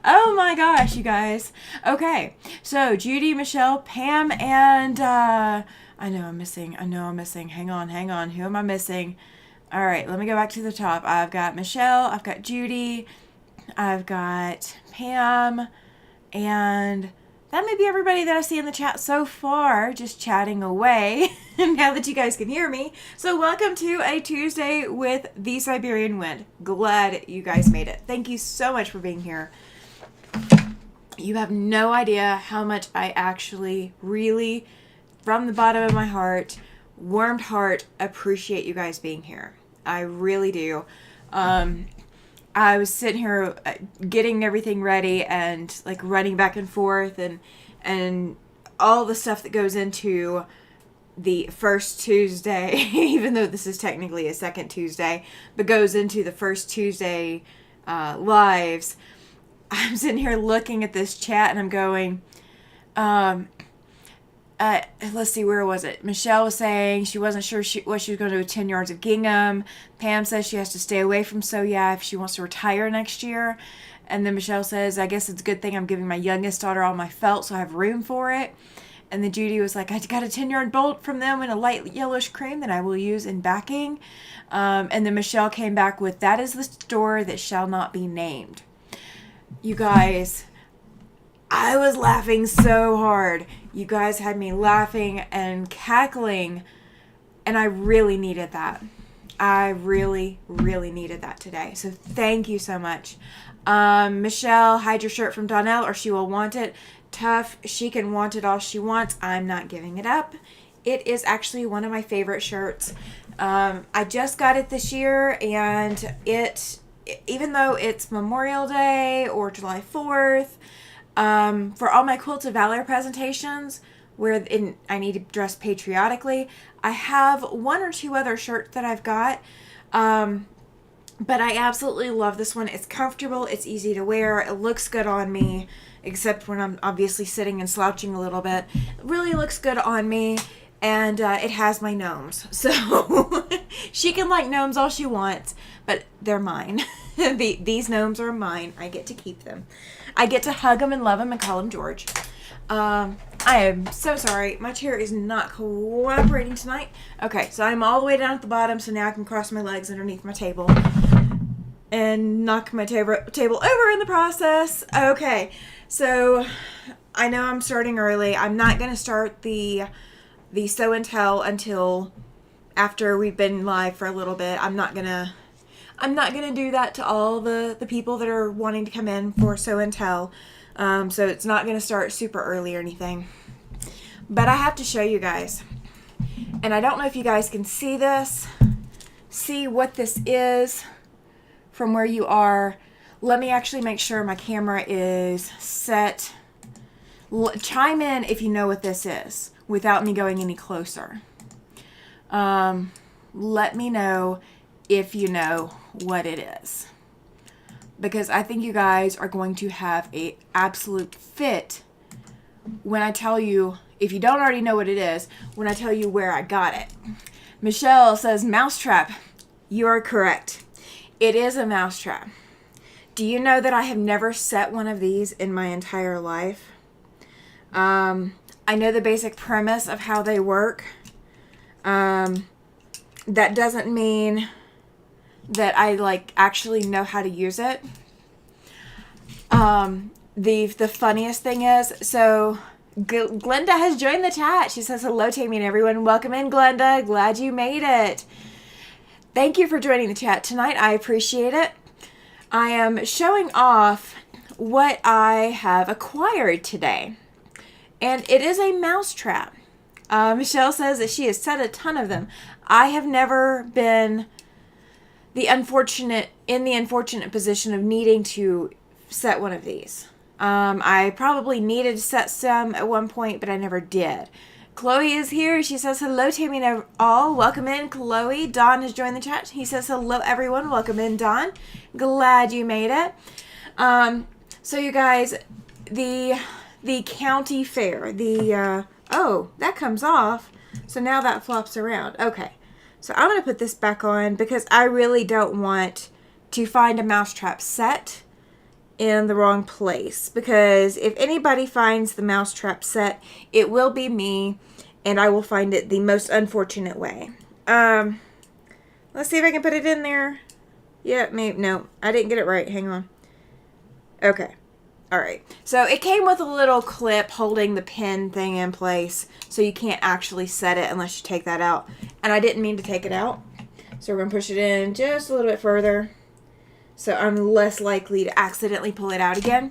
Oh my gosh, you guys. Okay, so Judy, Michelle, Pam, and I know I'm missing. Hang on. Who am I missing? All right, let me go back to the top. I've got Michelle, I've got Judy, I've got Pam, and that may be everybody that I see in the chat so far, just chatting away now that you guys can hear me. So welcome to a Tuesday with the Siberian Wind. Glad you guys made it. Thank you so much for being here. You have no idea how much I actually really, from the bottom of my heart, warmed heart, appreciate you guys being here. I really do. I was sitting here getting everything ready and like running back and forth and all the stuff that goes into the first Tuesday, even though this is technically a second Tuesday, but goes into the first Tuesday lives. I'm sitting here looking at this chat and I'm going, let's see, where was it? Michelle was saying she wasn't sure what she was going to do with 10 yards of gingham. Pam says she has to stay away from if she wants to retire next year. And then Michelle says, I guess it's a good thing I'm giving my youngest daughter all my felt so I have room for it. And then Judy was like, I got a 10-yard bolt from them in a light yellowish cream that I will use in backing. And then Michelle came back with, that is the store that shall not be named. You guys, I was laughing so hard. You guys had me laughing and cackling, and I really needed that. I really, really needed that today. So thank you so much. Michelle, hide your shirt from Donnell or she will want it. Tough, she can want it all she wants. I'm not giving it up. It is actually one of my favorite shirts. I just got it this year, and even though it's Memorial Day or July 4th, for all my Quilt of Valor presentations where I need to dress patriotically, I have one or two other shirts that I've got, but I absolutely love this one. It's comfortable, it's easy to wear, it looks good on me, except when I'm obviously sitting and slouching a little bit. It really looks good on me, and it has my gnomes, so she can like gnomes all she wants, but they're mine. These gnomes are mine. I get to keep them. I get to hug them and love them and call him George. I am so sorry. My chair is not cooperating tonight. Okay, so I'm all the way down at the bottom, so now I can cross my legs underneath my table and knock my table over in the process. Okay, so I know I'm starting early. I'm not going to start the Sew and Tell until after we've been live for a little bit. I'm not gonna do that to all the people that are wanting to come in for Sew and Tell. So it's not gonna start super early or anything. But I have to show you guys. And I don't know if you guys can see this. See what this is from where you are. Let me actually make sure my camera is set. Chime in if you know what this is without me going any closer. Let me know if you know what it is, because I think you guys are going to have a absolute fit when I tell you, if you don't already know what it is, when I tell you where I got it. Michelle says mousetrap. You are correct. It is a mousetrap. Do you know that I have never set one of these in my entire life? I know the basic premise of how they work. That doesn't mean that I actually know how to use it. The funniest thing is, so Glenda has joined the chat. She says hello, Tammy, and everyone. Welcome in, Glenda. Glad you made it. Thank you for joining the chat tonight. I appreciate it. I am showing off what I have acquired today, and it is a mousetrap. Michelle says that she has set a ton of them. I have never been in the unfortunate position of needing to set one of these. I probably needed to set some at one point, but I never did. Chloe is here. She says hello, Tammy and all. Welcome in, Chloe. Don has joined the chat. He says hello, everyone. Welcome in, Don. Glad you made it. So you guys, the county fair, oh, that comes off. So now that flops around. Okay. So I'm going to put this back on because I really don't want to find a mousetrap set in the wrong place, because if anybody finds the mousetrap set, it will be me, and I will find it the most unfortunate way. Let's see if I can put it in there. Yeah, maybe. No, I didn't get it right. Hang on. Okay. All right. So it came with a little clip holding the pin thing in place, so you can't actually set it unless you take that out. And I didn't mean to take it out. So we're going to push it in just a little bit further, so I'm less likely to accidentally pull it out again.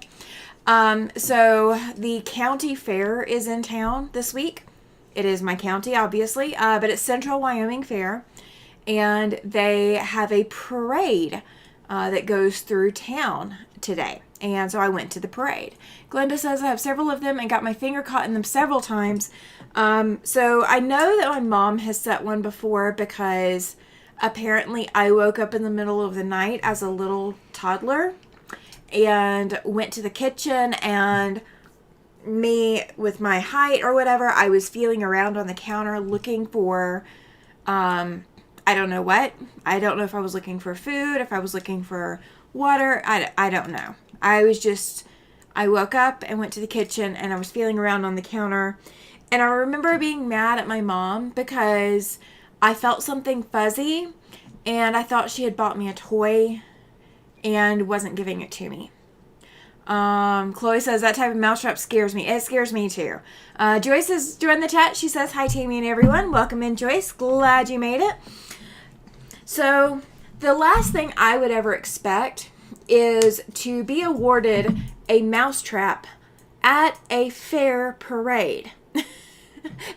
So the county fair is in town this week. It is my county, obviously, but it's Central Wyoming Fair. And they have a parade that goes through town today. And so I went to the parade. Glenda says I have several of them and got my finger caught in them several times. So I know that my mom has set one before, because apparently I woke up in the middle of the night as a little toddler and went to the kitchen, and me, with my height or whatever, I was feeling around on the counter looking for I don't know what. I don't know if I was looking for food, if I was looking for water. I don't know. I woke up and went to the kitchen, and I was feeling around on the counter. And I remember being mad at my mom because I felt something fuzzy, and I thought she had bought me a toy and wasn't giving it to me. Chloe says that type of mousetrap scares me. It scares me too. Joyce is joined the chat. She says, hi, Tammy and everyone. Welcome in, Joyce. Glad you made it. So the last thing I would ever expect is to be awarded a mousetrap at a fair parade.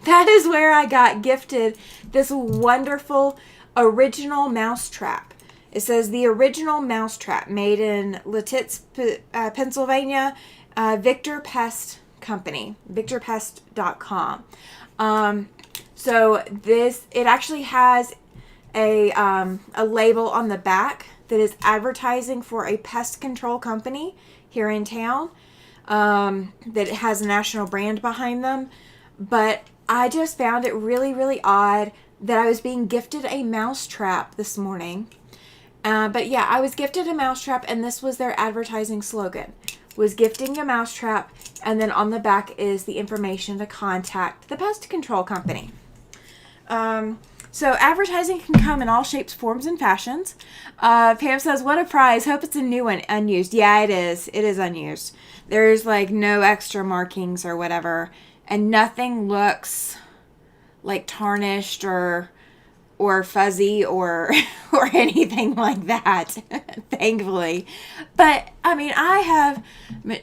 That is where I got gifted this wonderful original mousetrap. It says the original mousetrap made in Lititz, Pennsylvania, Victor Pest Company, victorpest.com. So it actually has a label on the back that is advertising for a pest control company here in town, that has a national brand behind them. But I just found it really, really odd that I was being gifted a mousetrap this morning. But yeah, I was gifted a mousetrap, and this was their advertising slogan, was gifting a mousetrap, and then on the back is the information to contact the pest control company. So advertising can come in all shapes, forms, and fashions. Pam says, what a prize. Hope it's a new one, unused. Yeah, it is. It is unused. There's like no extra markings or whatever, and nothing looks like tarnished or fuzzy or anything like that, thankfully. But I mean,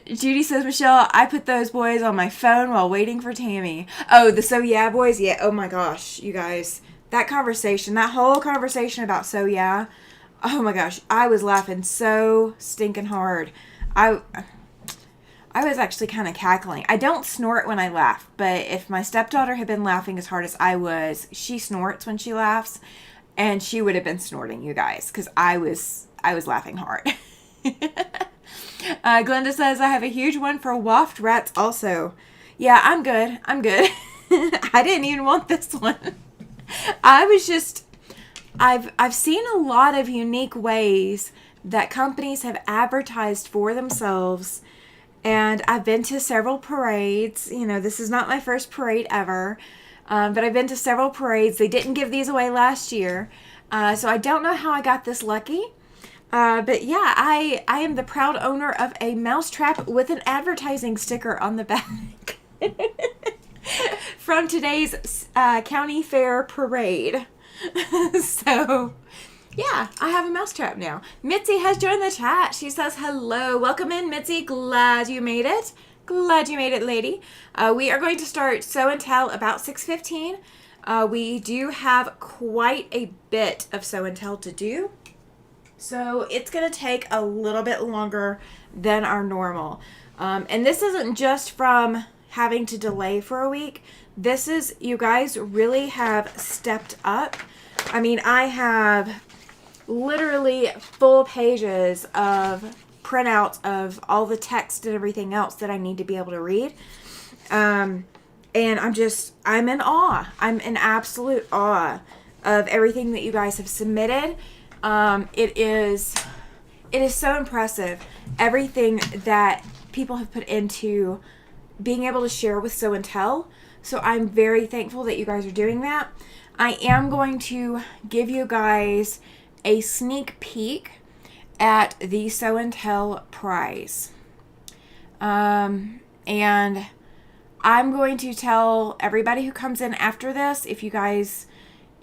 Judy says, Michelle, I put those boys on my phone while waiting for Tammy. Oh, the So Yeah boys? Yeah. Oh my gosh, you guys, that whole conversation about So Yeah, oh my gosh, I was laughing so stinking hard. I was actually kind of cackling. I don't snort when I laugh, but if my stepdaughter had been laughing as hard as I was, she snorts when she laughs, and she would have been snorting, you guys, because I was laughing hard. Glenda says, I have a huge one for waft rats also. Yeah, I'm good. I didn't even want this one. I've seen a lot of unique ways that companies have advertised for themselves. And I've been to several parades. You know, this is not my first parade ever. But I've been to several parades. They didn't give these away last year. So I don't know how I got this lucky. But yeah, I am the proud owner of a mousetrap with an advertising sticker on the back. From today's county fair parade. So yeah, I have a mousetrap now. Mitzi has joined the chat. She says hello. Welcome in, Mitzi. Glad you made it. Glad you made it, lady. We are going to start Show and Tell about 6:15. We do have quite a bit of Show and Tell to do. So it's going to take a little bit longer than our normal. And this isn't just from having to delay for a week. This is, you guys really have stepped up. I mean, I have literally full pages of printouts of all the text and everything else that I need to be able to read. And I'm in awe. I'm in absolute awe of everything that you guys have submitted. It it is so impressive, everything that people have put into being able to share with Sew and Tell. So I'm very thankful that you guys are doing that. I am going to give you guys a sneak peek at the Sew and Tell prize. And I'm going to tell everybody who comes in after this, if you guys,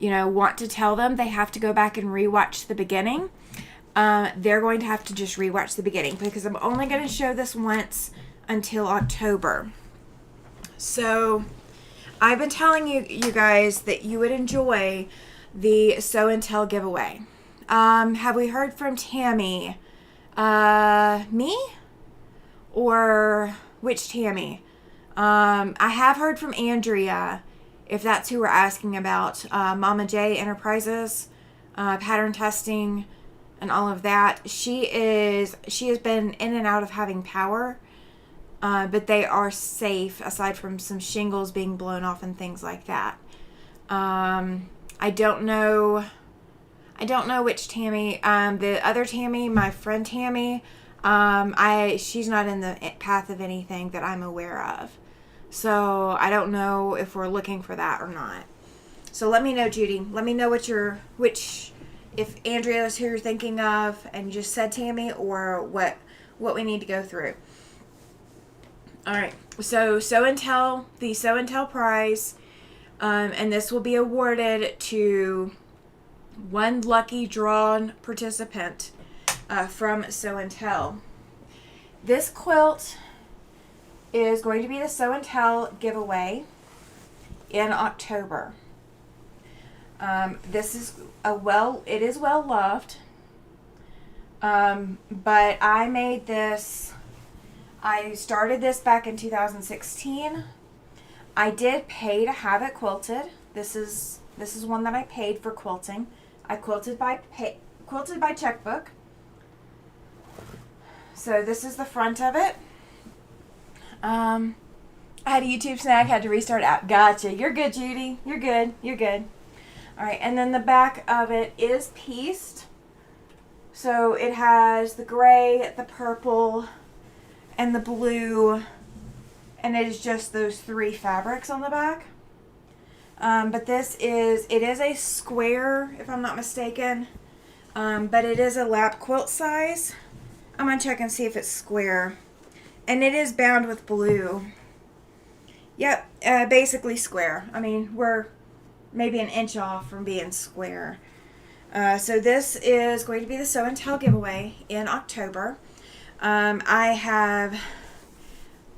want to tell them, they have to go back and rewatch the beginning. They're going to have to just rewatch the beginning because I'm only going to show this once until October. So I've been telling you guys that you would enjoy the Sew and Tell giveaway. Have we heard from Tammy? Me? Or which Tammy? I have heard from Andrea, if that's who we're asking about. Mama J Enterprises, pattern testing, and all of that. She has been in and out of having power, but they are safe aside from some shingles being blown off and things like that. I don't know which Tammy. The other Tammy, my friend Tammy, she's not in the path of anything that I'm aware of. So I don't know if we're looking for that or not. So let me know, Judy. Let me know if Andrea is who you're thinking of and you just said Tammy, or what we need to go through. All right. So the Sew and Tell prize, and this will be awarded to one lucky drawn participant from Sew and Tell. This quilt is going to be the Sew and Tell giveaway in October. This is it is well loved. But I started this back in 2016. I did pay to have it quilted. This is one that I paid for quilting. I quilted by checkbook. So this is the front of it. I had a YouTube snag, had to restart app. Gotcha. You're good, Judy. You're good. All right, and then the back of it is pieced. So it has the gray, the purple, and the blue, and it is just those three fabrics on the back. But it is a square, if I'm not mistaken, but it is a lap quilt size. I'm going to check and see if it's square. And it is bound with blue. Yep, basically square. I mean, we're maybe an inch off from being square. So this is going to be the Sew and Tell giveaway in October. I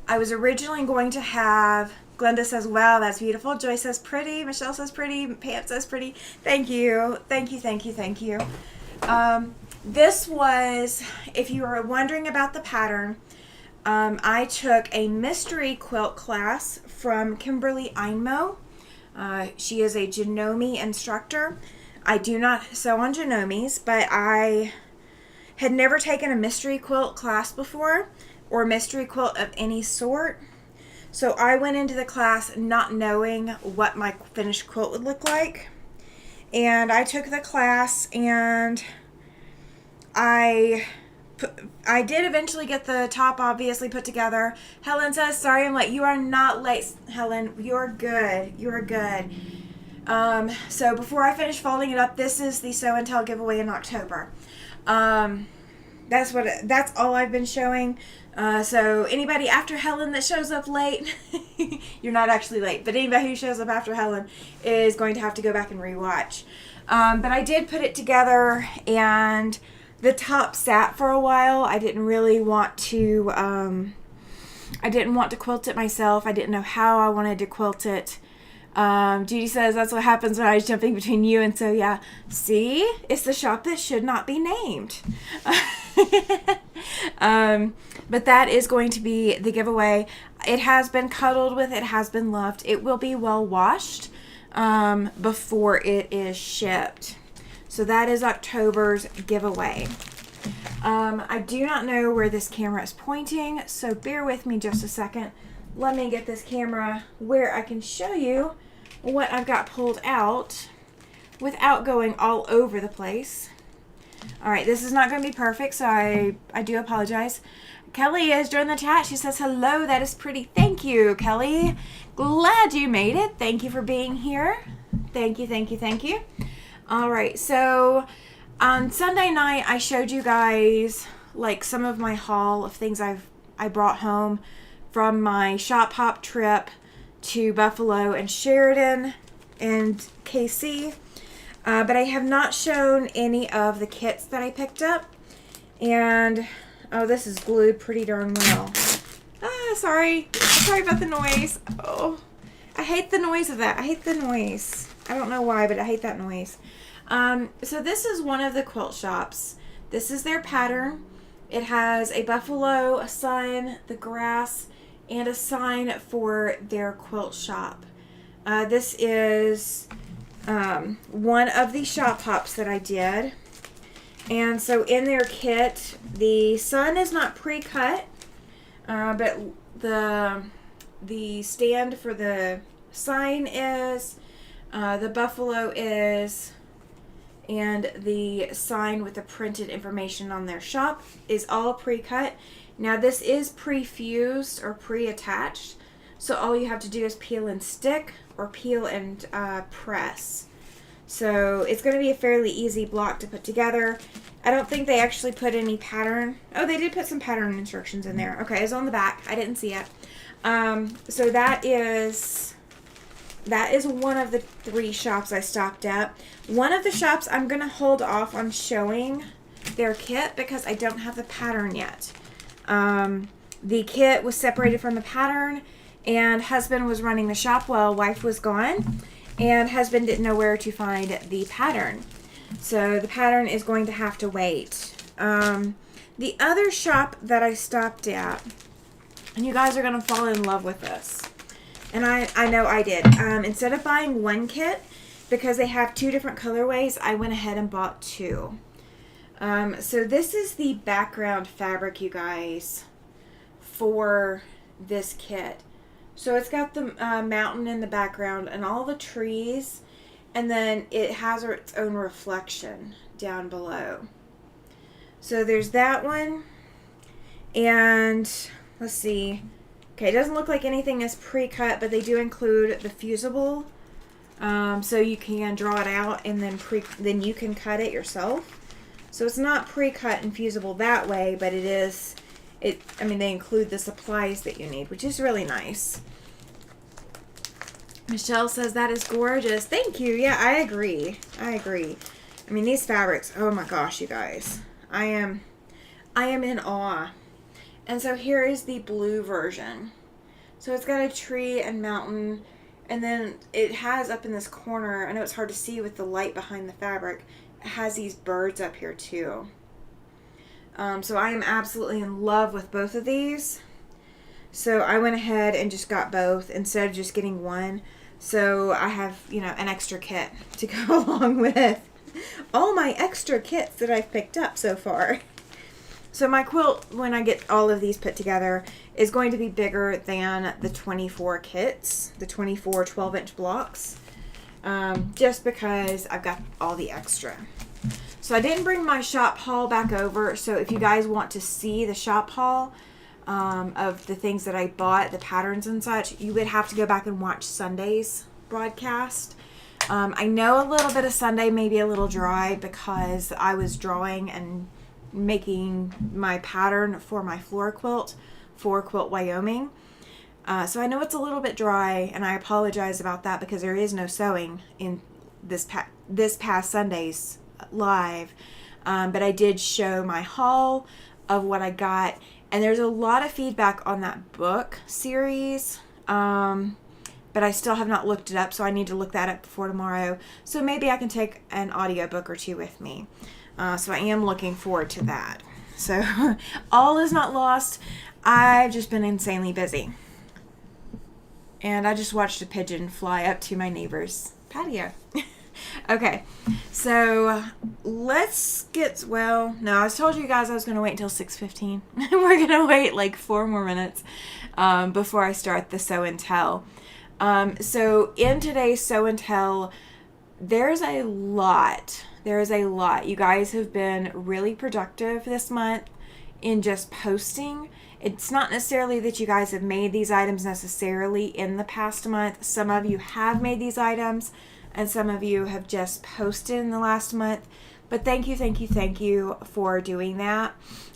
was originally going to have, Glenda says, wow, that's beautiful. Joy says pretty. Michelle says pretty. Pam says pretty. Thank you. This was, if you were wondering about the pattern, I took a mystery quilt class from Kimberly Einmo. She is a Janome instructor. I do not sew on Janomes, but I had never taken a mystery quilt class before, or mystery quilt of any sort. So I went into the class not knowing what my finished quilt would look like. And I took the class, and I did eventually get the top obviously put together. Helen says, sorry I'm late. You are not late, Helen. You're good. So before I finish folding it up, this is the Sew and Tell giveaway in October. That's all I've been showing. So anybody after Helen that shows up late, you're not actually late, but anybody who shows up after Helen is going to have to go back and rewatch. But I did put it together, and the top sat for a while. I didn't really want to, quilt it myself. I didn't know how I wanted to quilt it. Judy says, that's what happens when I was jumping between you and so yeah. See? It's the shop that should not be named. But that is going to be the giveaway. It has been cuddled with. It has been loved. It will be well washed before it is shipped. So that is October's giveaway. I do not know where this camera is pointing, so bear with me just a second. Let me get this camera where I can show you what I've got pulled out without going all over the place. All right, this is not going to be perfect, so I do apologize. Kelly is joining the chat. She says, hello, that is pretty. Thank you, Kelly. Glad you made it. Thank you for being here. Thank you, thank you, thank you. All right, so on Sunday night, I showed you guys like some of my haul of things I brought home from my shop hop trip to Buffalo and Sheridan and KC. But I have not shown any of the kits that I picked up. And, oh, this is glued pretty darn well. Sorry. Sorry about the noise. Oh, I hate the noise of that. I hate the noise. I don't know why, but I hate that noise. So this is one of the quilt shops. This is their pattern. It has a buffalo, a sun, the grass, and a sign for their quilt shop. This is one of the shop hops that I did. And so in their kit, the sun is not pre-cut, but the stand for the sign is, the buffalo is, and the sign with the printed information on their shop is all pre-cut. Now this is pre-fused or pre-attached, so all you have to do is peel and stick or peel and press. So it's going to be a fairly easy block to put together. I don't think they actually put any pattern. Oh, they did put some pattern instructions in there. Okay, it's on the back. I didn't see it. So that is one of the 3 shops I stopped at. One of the shops I'm going to hold off on showing their kit because I don't have the pattern yet. The kit was separated from the pattern, and husband was running the shop while wife was gone, and husband didn't know where to find the pattern. So the pattern is going to have to wait. The other shop that I stopped at, and you guys are going to fall in love with this, and I know I did. Instead of buying one kit, because they have 2 different colorways, I went ahead and bought 2. So this is the background fabric, you guys, for this kit. So it's got the mountain in the background and all the trees, and then it has its own reflection down below. So there's that one, and let's see. Okay, it doesn't look like anything is pre-cut, but they do include the fusible, so you can draw it out and then you can cut it yourself. So it's not pre-cut and fusible that way, but it is. I mean, they include the supplies that you need, which is really nice. Michelle says that is gorgeous. Thank you. Yeah, I agree. I mean, these fabrics. Oh my gosh, you guys. I am in awe. And so here is the blue version. So it's got a tree and mountain, and then it has up in this corner, I know it's hard to see with the light behind the fabric, it has these birds up here too. So I am absolutely in love with both of these. So I went ahead and just got both instead of just getting one. So I have, an extra kit to go along with all my extra kits that I've picked up so far. So my quilt, when I get all of these put together, is going to be bigger than the 24 kits, the 24 12-inch blocks, just because I've got all the extra. So I didn't bring my shop haul back over, so if you guys want to see the shop haul of the things that I bought, the patterns and such, you would have to go back and watch Sunday's broadcast. I know a little bit of Sunday may be a little dry because I was drawing and making my pattern for my floor quilt for Quilt Wyoming. So I know it's a little bit dry, and I apologize about that because there is no sewing in this past Sunday's live. But I did show my haul of what I got, and there's a lot of feedback on that book series. But I still have not looked it up, so I need to look that up before tomorrow. So maybe I can take an audiobook or 2 with me. So I am looking forward to that. So all is not lost. I've just been insanely busy. And I just watched a pigeon fly up to my neighbor's patio. Okay, so let's get, no, I told you guys I was going to wait until 6:15. We're going to wait like 4 more minutes before I start the Sew and Tell. So in today's Sew and Tell, there's a lot There is a lot. You guys have been really productive this month in just posting. It's not necessarily that you guys have made these items necessarily in the past month. Some of you have made these items, and some of you have just posted in the last month. But thank you for doing that.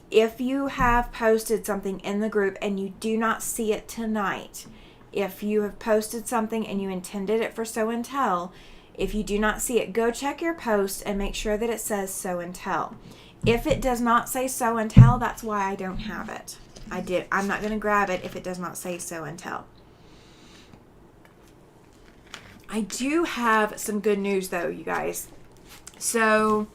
If you have posted something in the group and you do not see it tonight, if you have posted something and you intended it for Show and Tell, if you do not see it, go check your post and make sure that it says Show and Tell. If it does not say Show and Tell, that's why I don't have it. I'm not going to grab it if it does not say Show and Tell. I do have some good news though, you guys. So,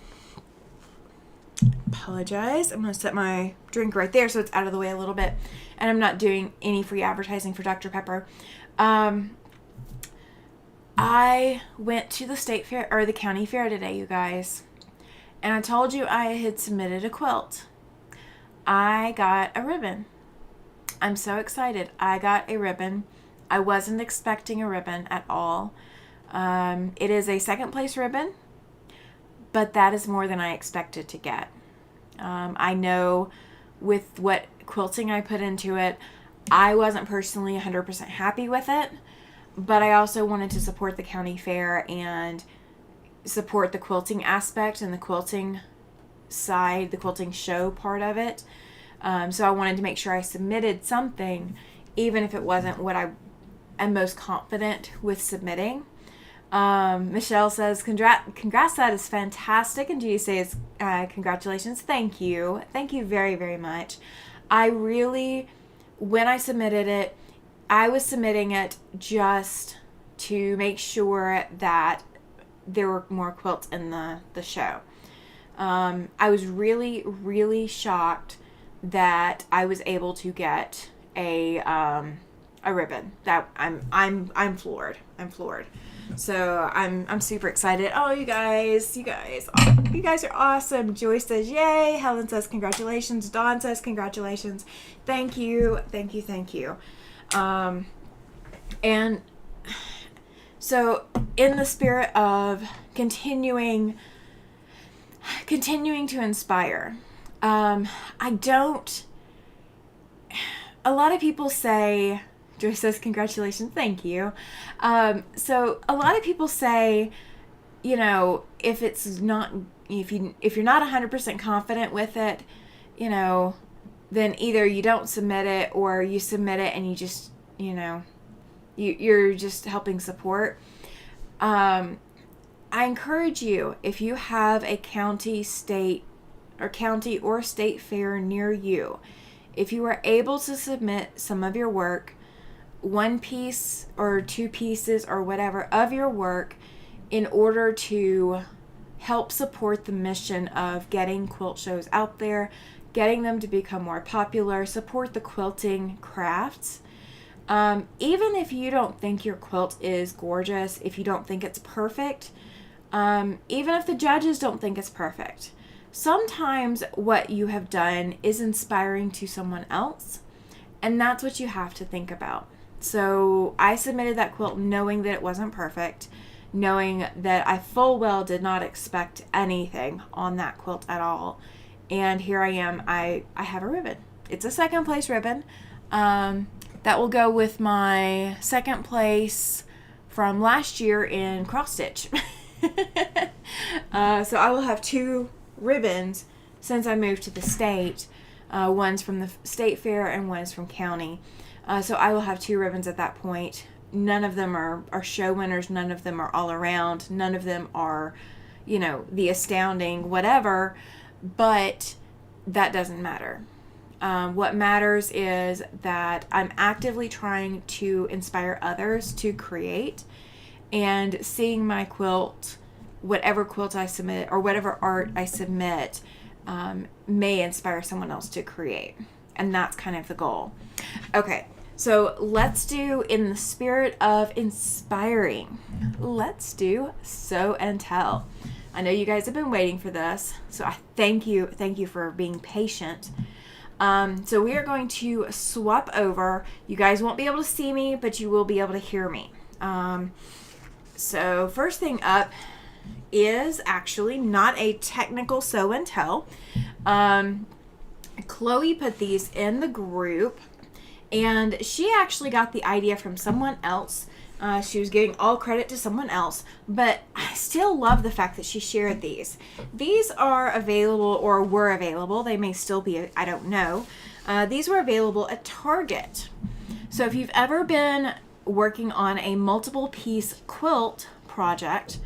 apologize. I'm going to set my drink right there so it's out of the way a little bit. And I'm not doing any free advertising for Dr. Pepper. I went to the state fair or the county fair today, you guys. And I told you I had submitted a quilt. I got a ribbon. I'm so excited. I got a ribbon. I wasn't expecting a ribbon at all. It is a second place ribbon, but that is more than I expected to get. I know with what quilting I put into it, I wasn't personally 100% happy with it, but I also wanted to support the county fair and support the quilting aspect and the quilting side, the quilting show part of it. So I wanted to make sure I submitted something, even if it wasn't what I am most confident with submitting. Michelle says, congrats, that is fantastic. And Judy says, congratulations. Thank you. Thank you very, very much. When I submitted it, I was submitting it just to make sure that there were more quilts in the show. I was really, really shocked that I was able to get a ribbon. That I'm floored. I'm floored. So I'm super excited. Oh, you guys are awesome. Joyce says, yay. Helen says, congratulations. Dawn says, congratulations. Thank you. And so in the spirit of continuing to inspire, a lot of people say, Joyce says, congratulations, thank you. So a lot of people say, if you're not 100% confident with it, then either you don't submit it or you submit it and you just, you're just helping support. I encourage you, if you have a county or state fair near you, if you are able to submit some of your work, one piece or two pieces or whatever of your work, in order to help support the mission of getting quilt shows out there, getting them to become more popular, support the quilting crafts. Even if you don't think your quilt is gorgeous, if you don't think it's perfect, even if the judges don't think it's perfect, sometimes what you have done is inspiring to someone else, and that's what you have to think about. So I submitted that quilt knowing that it wasn't perfect, knowing that I full well did not expect anything on that quilt at all. And here I am. I have a ribbon. It's a second place ribbon. That will go with my second place from last year in cross stitch. So I will have two ribbons since I moved to the state. One's from the state fair and one's from county. So I will have two ribbons at that point. None of them are show winners. None of them are all around. None of them are, the astounding whatever. But that doesn't matter. What matters is that I'm actively trying to inspire others to create, and seeing my quilt, whatever quilt I submit or whatever art I submit, may inspire someone else to create. And that's kind of the goal. Okay, so let's do, in the spirit of inspiring, let's do Show and Tell. I know you guys have been waiting for this, so I thank you for being patient. So we are going to swap over. You guys won't be able to see me, but you will be able to hear me. So first thing up is actually not a technical sew and tell. Chloe put these in the group, and she actually got the idea from someone else. She was giving all credit to someone else, but I still love the fact that she shared these. These are available, or were available. They may still be, I don't know. These were available at Target. So if you've ever been working on a multiple piece quilt project,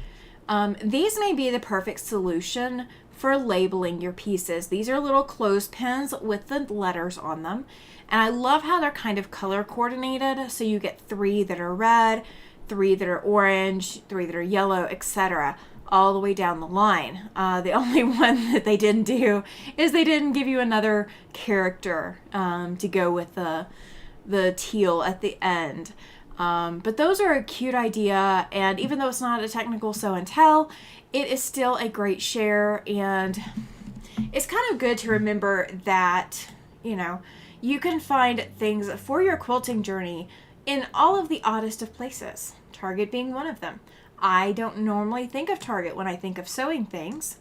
these may be the perfect solution for labeling your pieces. These are little clothespins with the letters on them. And I love how they're kind of color coordinated. So you get 3 that are red, 3 that are orange, 3 that are yellow, etc. all the way down the line. The only one that they didn't do is they didn't give you another character to go with the teal at the end. But those are a cute idea, and even though it's not a technical sew and tell, it is still a great share, and it's kind of good to remember that, you can find things for your quilting journey in all of the oddest of places, Target being one of them. I don't normally think of Target when I think of sewing things.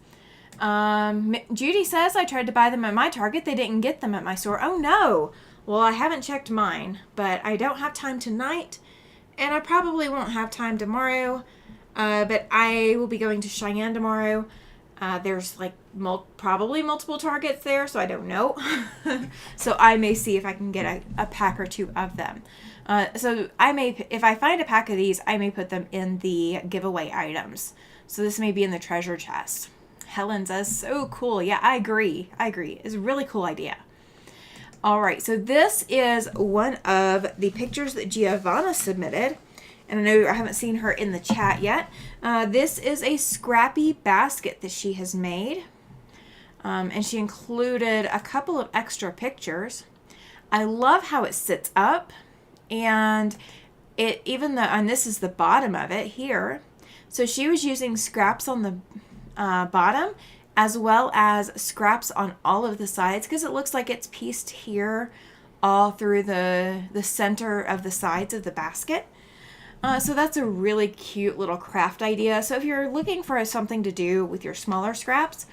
Judy says, I tried to buy them at my Target. They didn't get them at my store. Oh no! Well, I haven't checked mine, but I don't have time tonight, and I probably won't have time tomorrow, but I will be going to Cheyenne tomorrow. There's probably multiple Targets there, so I don't know. So I may see if I can get a pack or 2 of them. So I may, if I find a pack of these, I may put them in the giveaway items. So this may be in the treasure chest. Helen says, so cool. Yeah, I agree. It's a really cool idea. All right, so this is one of the pictures that Giovanna submitted. And I know I haven't seen her in the chat yet. This is a scrappy basket that she has made. And she included a couple of extra pictures. I love how it sits up. And and this is the bottom of it here. So she was using scraps on the bottom, as well as scraps on all of the sides, because it looks like it's pieced here all through the center of the sides of the basket. So that's a really cute little craft idea. So if you're looking for something to do with your smaller scraps,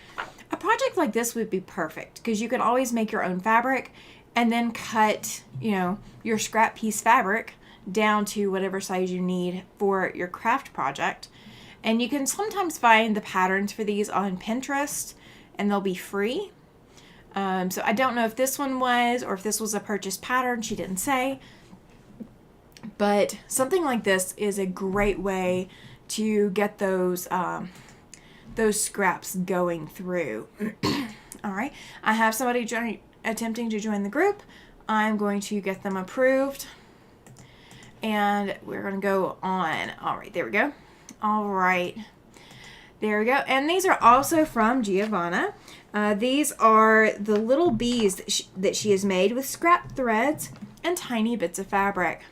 a project like this would be perfect, because you can always make your own fabric and then cut, your scrap piece fabric down to whatever size you need for your craft project. And you can sometimes find the patterns for these on Pinterest, and they'll be free. So I don't know if this one was, or if this was a purchased pattern. She didn't say. But something like this is a great way to get those scraps going through. All right. I have somebody attempting to join the group. I'm going to get them approved. And we're going to go on. All right. There we go. All right. There we go. And these are also from Giovanna. These are the little bees that she has made with scrap threads and tiny bits of fabric.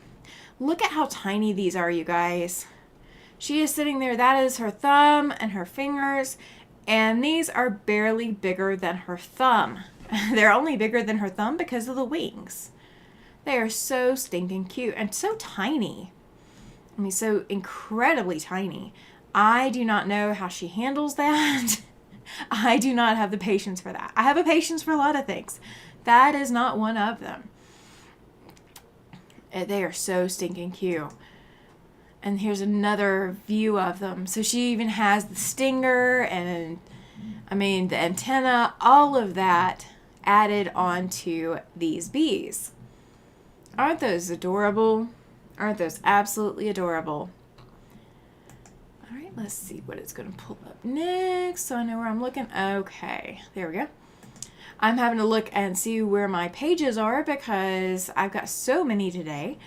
Look at how tiny these are, you guys. She is sitting there. That is her thumb and her fingers. And these are barely bigger than her thumb. They're only bigger than her thumb because of the wings. They are so stinking cute and so tiny. I mean, so incredibly tiny. I do not know how she handles that. I do not have the patience for that. I have a patience for a lot of things. That is not one of them. They are so stinking cute. And here's another view of them. So she even has the stinger and, the antenna, all of that added onto these bees. Aren't those adorable? Aren't those absolutely adorable? All right, let's see what it's going to pull up next so I know where I'm looking. Okay, there we go. I'm having to look and see where my pages are because I've got so many today.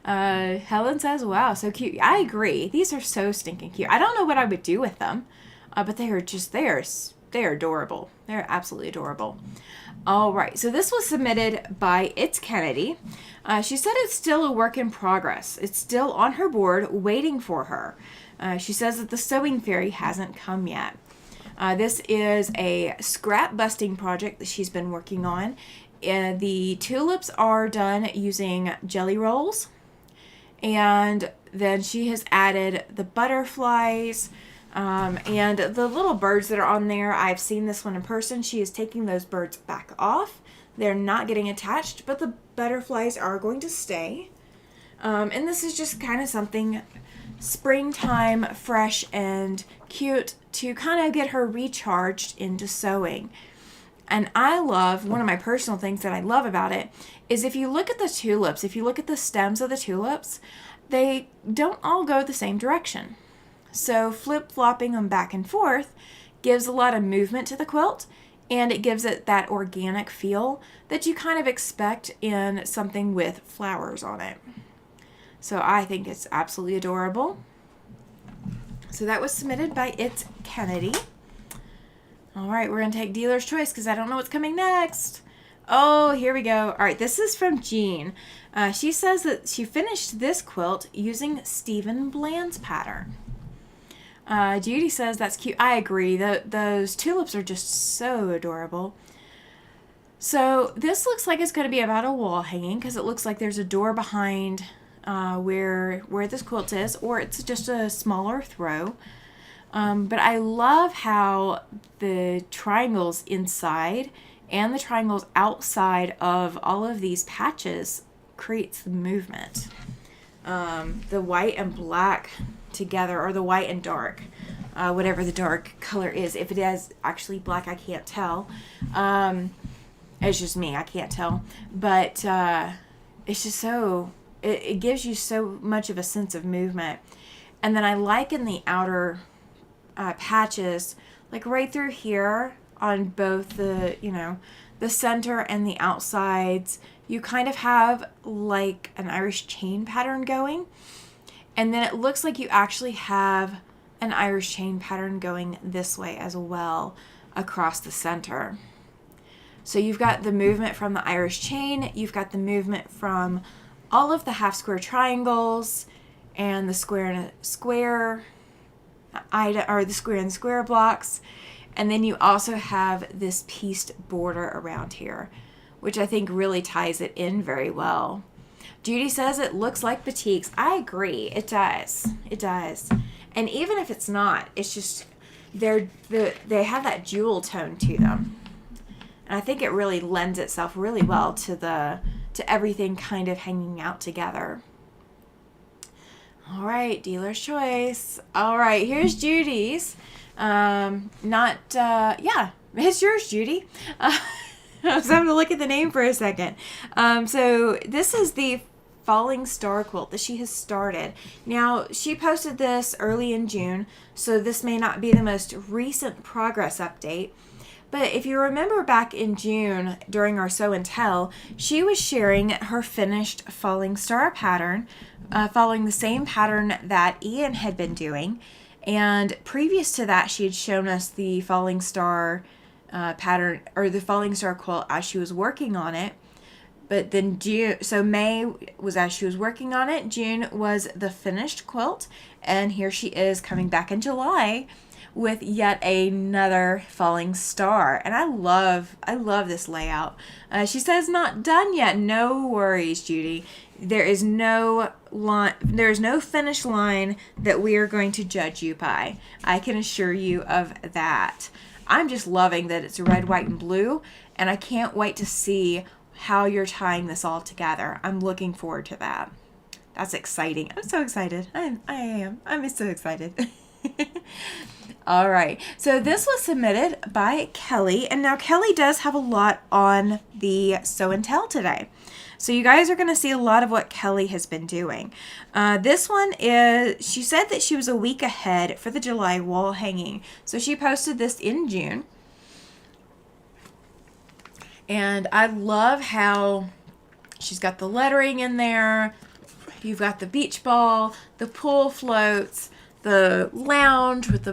Helen says, wow, so cute. I agree. These are so stinking cute. I don't know what I would do with them, but they are adorable. They're absolutely adorable. All right, so this was submitted by It's Kennedy. She said it's still a work in progress. It's still on her board waiting for her. She says that the sewing fairy hasn't come yet. This is a scrap busting project that she's been working on. The tulips are done using jelly rolls. And then she has added the butterflies. And the little birds that are on there, I've seen this one in person. She is taking those birds back off. They're not getting attached, but the butterflies are going to stay. And this is just kind of something springtime, fresh and cute to kind of get her recharged into sewing. And I love, one of my personal things that I love about it is if you look at the tulips, if you look at the stems of the tulips, they don't all go the same direction. So flip-flopping them back and forth gives a lot of movement to the quilt, and it gives it that organic feel that you kind of expect in something with flowers on it. So I think it's absolutely adorable. So that was submitted by It's Kennedy. All right, we're going to take Dealer's Choice because I don't know what's coming next. Oh, here we go. All right, this is from Jean. She says that she finished this quilt using Stephen Bland's pattern. Judy says that's cute. I agree. Those tulips are just so adorable. So this looks like it's going to be about a wall hanging because it looks like there's a door behind where this quilt is, or it's just a smaller throw. But I love how the triangles inside and the triangles outside of all of these patches creates the movement. The white and black together, or the white and dark, whatever the dark color is. If it is actually black, I can't tell. It's just me, I can't tell. But it's just so, it gives you so much of a sense of movement. And then I like in the outer patches, like right through here on both the, the center and the outsides, you kind of have like an Irish chain pattern going. And then it looks like you actually have an Irish chain pattern going this way as well across the center. So you've got the movement from the Irish chain, you've got the movement from all of the half square triangles and the square and square or the square and square blocks. And then you also have this pieced border around here, which I think really ties it in very well. Judy says it looks like batiks. I agree. It does. It does. And even if it's not, it's just they have that jewel tone to them. And I think it really lends itself really well to everything kind of hanging out together. All right, Dealer's Choice. All right, here's Judy's. It's yours, Judy. I was having to look at the name for a second. So this is the Falling Star quilt that she has started. Now, she posted this early in June, so this may not be the most recent progress update. But if you remember back in June during our Sew and Tell, she was sharing her finished Falling Star pattern, following the same pattern that Ian had been doing. And previous to that, she had shown us the Falling Star pattern, or the Falling Star quilt as she was working on it. But then May was as she was working on it. June was the finished quilt. And here she is coming back in July with yet another Falling Star. And I love this layout. She says not done yet. No worries, Judy. There's no finish line that we are going to judge you by. I can assure you of that. I'm just loving that it's red, white, and blue. And I can't wait to see how you're tying this all together. I'm looking forward to that. That's exciting. I'm so excited. I am. I'm so excited. All right. So this was submitted by Kelly. And now Kelly does have a lot on the Sew and Tell today. So you guys are going to see a lot of what Kelly has been doing. This one is, she said that she was a week ahead for the July wall hanging. So she posted this in June. And I love how she's got the lettering in there. You've got the beach ball, the pool floats, the lounge with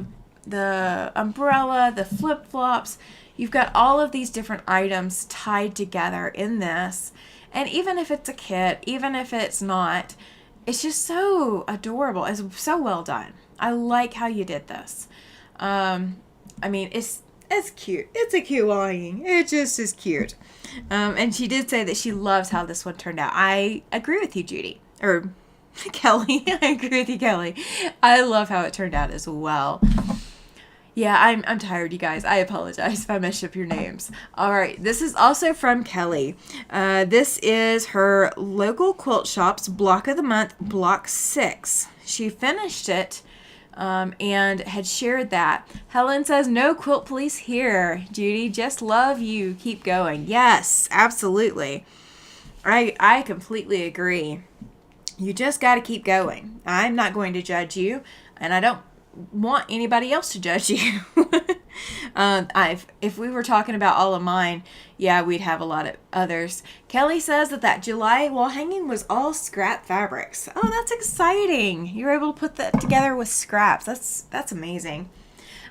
the umbrella, the flip-flops. You've got all of these different items tied together in this. And even if it's a kit, even if it's not, it's just so adorable. It's so well done. I like how you did this. It's cute. It's a cute longing. It just is cute. And she did say that she loves how this one turned out. I agree with you, Judy. Or Kelly. I agree with you, Kelly. I love how it turned out as well. Yeah, I'm tired, you guys. I apologize if I messed up your names. All right, this is also from Kelly. This is her local quilt shop's block of the month, block 6. She finished it and had shared that. Helen says, "No quilt police here. Judy, just love you. Keep going." Yes, absolutely. I completely agree. You just got to keep going. I'm not going to judge you, and I don't want anybody else to judge you. If we were talking about all of mine, yeah, we'd have a lot of others. Kelly says that July wall hanging was all scrap fabrics. Oh, that's exciting. You were able to put that together with scraps. That's amazing.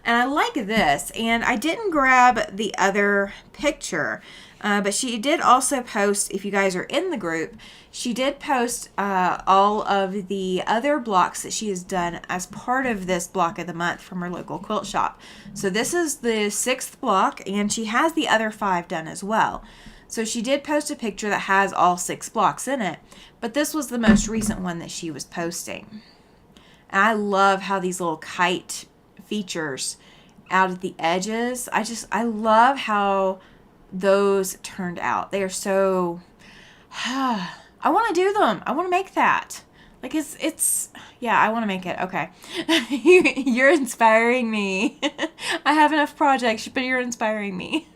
And I like this. And I didn't grab the other picture, but she did also post, if you guys are in the group, she did post all of the other blocks that she has done as part of this block of the month from her local quilt shop. So this is the 6th block, and she has the other 5 done as well. So she did post a picture that has all 6 blocks in it, but this was the most recent one that she was posting. And I love how these little kite features out at the edges. I love how those turned out. They are so I want to do them. I want to make that. Like it's yeah, I want to make it. Okay. You're inspiring me. I have enough projects, but you're inspiring me.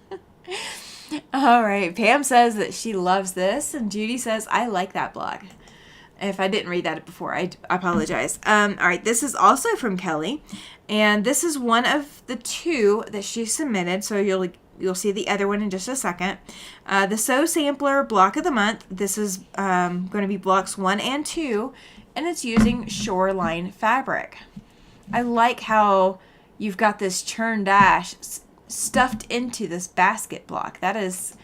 All right. Pam says that she loves this, and Judy says, "I like that blog." If I didn't read that before, I apologize. All right, this is also from Kelly, and this is one of the 2 that she submitted, so you'll see the other one in just a second. The Sew Sampler block of the month, this is going to be blocks 1 and 2, and it's using Shoreline fabric. I like how you've got this churn dash stuffed into this basket block. That is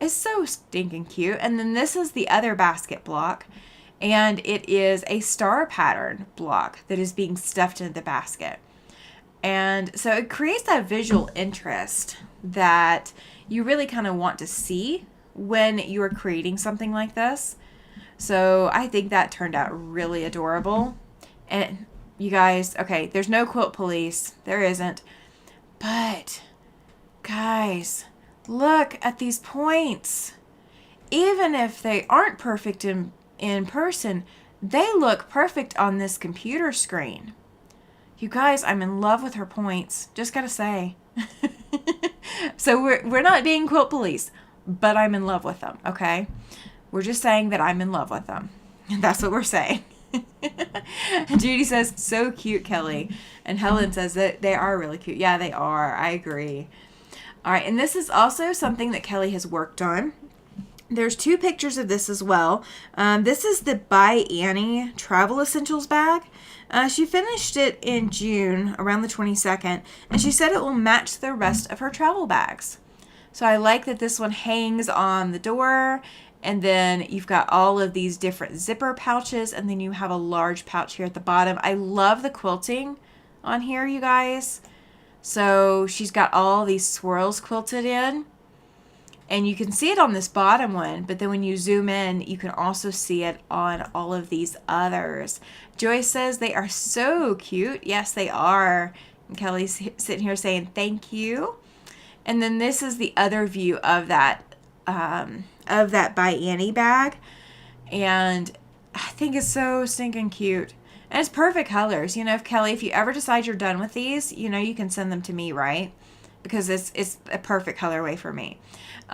so stinking cute. And then this is the other basket block, and it is a star pattern block that is being stuffed into the basket. And so it creates that visual interest that you really kind of want to see when you are creating something like this. So I think that turned out really adorable. And you guys, okay, there's no quilt police. There isn't. But guys, look at these points. Even if they aren't perfect in person, they look perfect on this computer screen. You guys, I'm in love with her points. Just gotta say. So we're not being quilt police, but I'm in love with them, okay? We're just saying that I'm in love with them. That's what we're saying. Judy says, "So cute, Kelly." And Helen says that they are really cute. Yeah, they are. I agree. All right, and this is also something that Kelly has worked on. There's 2 pictures of this as well. This is the By Annie Travel Essentials bag. She finished it in June, around the 22nd, and she said it will match the rest of her travel bags. So I like that this one hangs on the door, and then you've got all of these different zipper pouches, and then you have a large pouch here at the bottom. I love the quilting on here, you guys. So she's got all these swirls quilted in. And you can see it on this bottom one, but then when you zoom in, you can also see it on all of these others. Joyce says they are so cute. Yes, they are. And Kelly's sitting here saying thank you. And then this is the other view of that By Annie bag. And I think it's so stinking cute. And it's perfect colors. You know, if you ever decide you're done with these, you know, you can send them to me, right? Because it's a perfect colorway for me.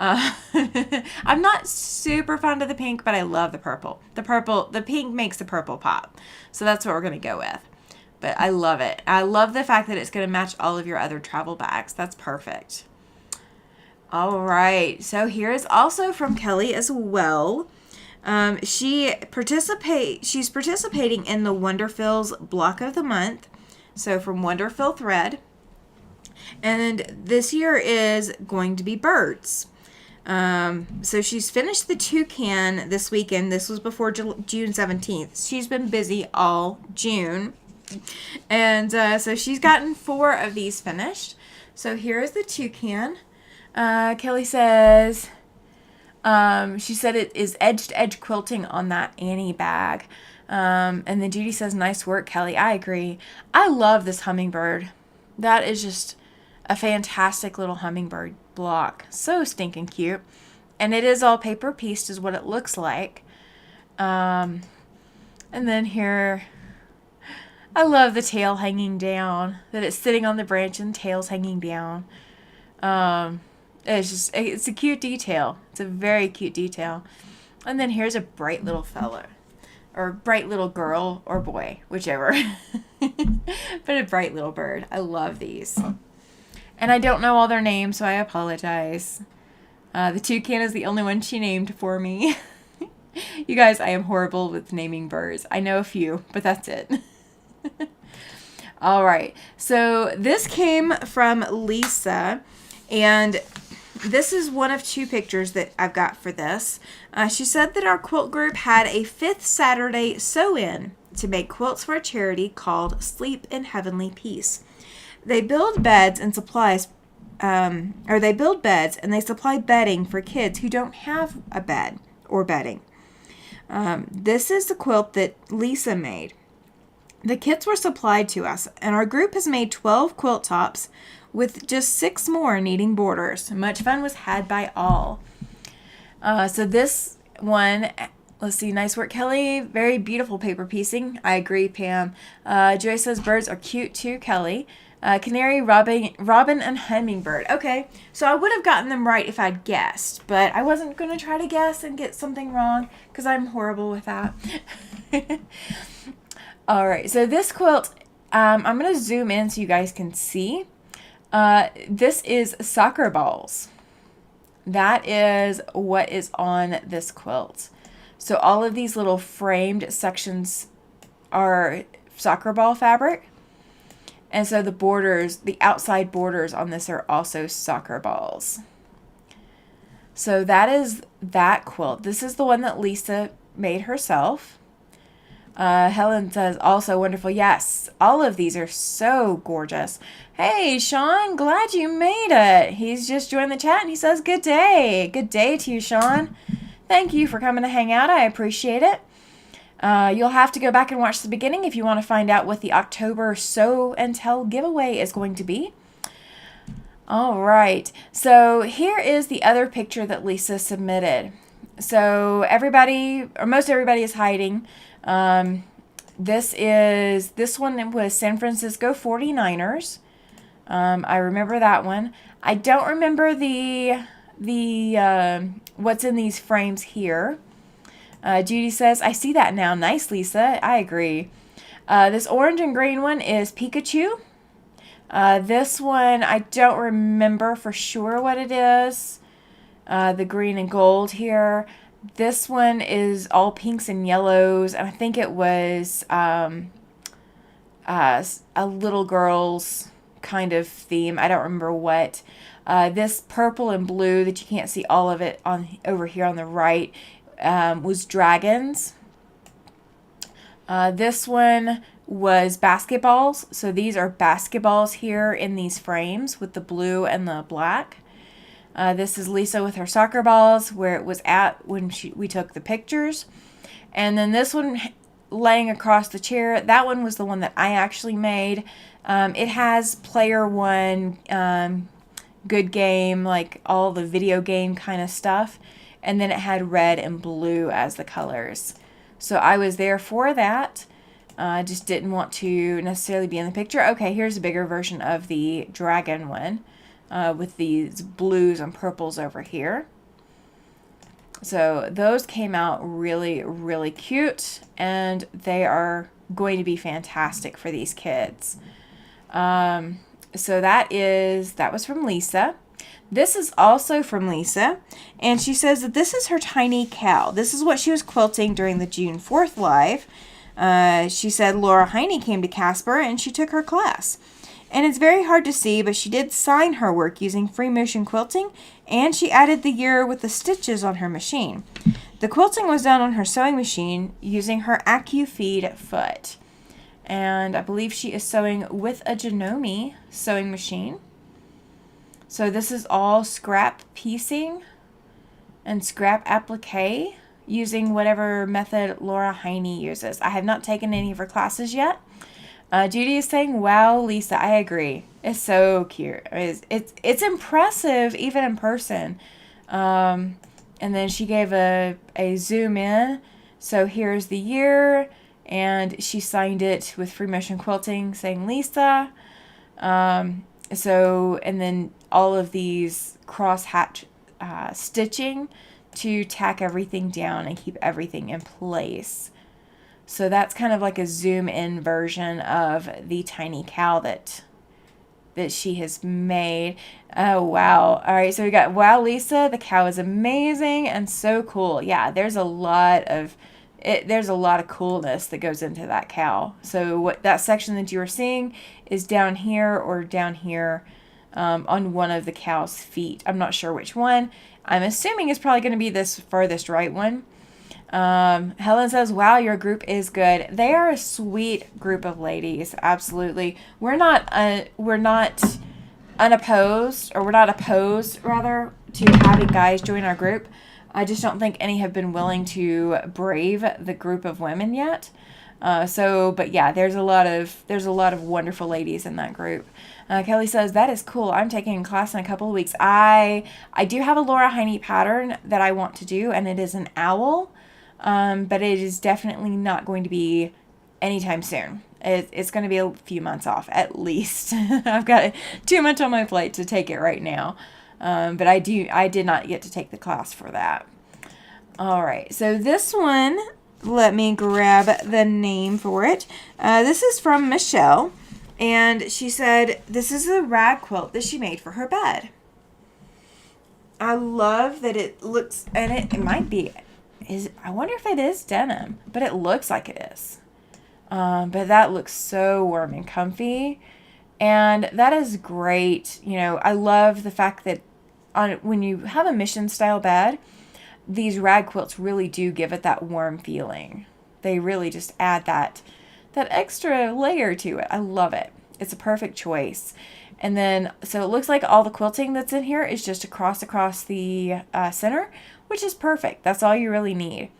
I'm not super fond of the pink, but I love the purple. The pink makes the purple pop. So that's what we're going to go with. But I love it. I love the fact that it's going to match all of your other travel bags. That's perfect. All right. So here is also from Kelly as well. She's participating in the Wonderfills block of the month. So from Wonderfill Thread. And this year is going to be birds. So she's finished the toucan this weekend. This was before June 17th. She's been busy all June. And so she's gotten 4 of these finished. So here is the toucan. Kelly says, she said it is edge-to-edge quilting on that Annie bag. And then Judy says, nice work, Kelly. I agree. I love this hummingbird. That is just a fantastic little hummingbird block. So stinking cute. And it is all paper pieced is what it looks like. And then here, I love the tail hanging down, that it's sitting on the branch and tail's hanging down. It's a cute detail. It's a very cute detail. And then here's a bright little fella, or bright little girl or boy, whichever. But a bright little bird. I love these. And I don't know all their names, so I apologize. The toucan is the only one she named for me. You guys, I am horrible with naming birds. I know a few, but that's it. All right. So this came from Lisa, and this is one of two pictures that I've got for this. She said that our quilt group had a 5th Saturday sew-in to make quilts for a charity called Sleep in Heavenly Peace. They build beds and supplies, they build beds and they supply bedding for kids who don't have a bed or bedding. This is the quilt that Lisa made. The kits were supplied to us, and our group has made 12 quilt tops with just 6 more needing borders. Much fun was had by all. So this one, let's see, nice work, Kelly. Very beautiful paper piecing. I agree, Pam. Joy says birds are cute too, Kelly. Canary, robin, and hummingbird. Okay, so I would have gotten them right if I'd guessed, but I wasn't going to try to guess and get something wrong because I'm horrible with that. All right, so this quilt, I'm going to zoom in so you guys can see. This is soccer balls. That is what is on this quilt. So all of these little framed sections are soccer ball fabric. And so the borders, the outside borders on this are also soccer balls. So that is that quilt. This is the one that Lisa made herself. Helen says, also wonderful. Yes, all of these are so gorgeous. Hey, Sean, glad you made it. He's just joined the chat and he says, good day. Good day to you, Sean. Thank you for coming to hang out. I appreciate it. You'll have to go back and watch the beginning if you want to find out what the October Sew and Tell giveaway is going to be. All right. So here is the other picture that Lisa submitted. So everybody, or most everybody, is hiding. This one was San Francisco 49ers. I remember that one. I don't remember the what's in these frames here. Judy says, I see that now. Nice, Lisa. I agree. This orange and green one is Pikachu. This one, I don't remember for sure what it is. The green and gold here. This one is all pinks and yellows, and I think it was a little girl's kind of theme. I don't remember what. This purple and blue that you can't see all of it on over here on the right was dragons. This one was basketballs. So these are basketballs here in these frames with the blue and the black. This is Lisa with her soccer balls, where it was at when we took the pictures. And then this one laying across the chair, that one was the one that I actually made. It has player one, good game, like all the video game kind of stuff. And then it had red and blue as the colors. So I was there for that. Just didn't want to necessarily be in the picture. Okay, here's a bigger version of the dragon one. With these blues and purples over here. So those came out really, really cute, and they are going to be fantastic for these kids. So that was from Lisa. This is also from Lisa, and she says that this is her tiny cow. This is what she was quilting during the June 4th live. She said Laura Heine came to Casper, and she took her class. And it's very hard to see, but she did sign her work using free motion quilting, and she added the year with the stitches on her machine. The quilting was done on her sewing machine using her AccuFeed foot. And I believe she is sewing with a Janome sewing machine. So this is all scrap piecing and scrap applique using whatever method Laura Heine uses. I have not taken any of her classes yet. Judy is saying, "Wow, Lisa, I agree. It's so cute. It's impressive even in person." And then she gave a zoom in. So here's the year, and she signed it with Free Motion Quilting, saying Lisa. And then all of these cross hatch stitching to tack everything down and keep everything in place. So that's kind of like a zoom in version of the tiny cow that she has made. Oh, wow. All right, so we got, wow, Lisa, the cow is amazing and so cool. Yeah, there's a lot of coolness that goes into that cow. So what that section that you were seeing is down here or down here on one of the cow's feet. I'm not sure which one. I'm assuming it's probably going to be this furthest right one. Helen says, "Wow, your group is good." They are a sweet group of ladies. Absolutely. We're not unopposed, or we're not opposed rather to having guys join our group. I just don't think any have been willing to brave the group of women yet. But yeah, there's a lot of wonderful ladies in that group. Kelly says, "That is cool. I'm taking a class in a couple of weeks." I do have a Laura Heine pattern that I want to do, and it is an owl. But it is definitely not going to be anytime soon. It's going to be a few months off at least. I've got too much on my plate to take it right now. But I did not get to take the class for that. All right. So this one, let me grab the name for it. This is from Michelle. And she said, this is a rag quilt that she made for her bed. I love that it looks, and it might be, I wonder if it is denim, but it looks like it is. But that looks so warm and comfy, and that is great. You know, I love the fact that when you have a mission style bed, these rag quilts really do give it that warm feeling. They really just add that extra layer to it. I love it. It's a perfect choice. And then, so it looks like all the quilting that's in here is just across the center, which is perfect. That's all you really need.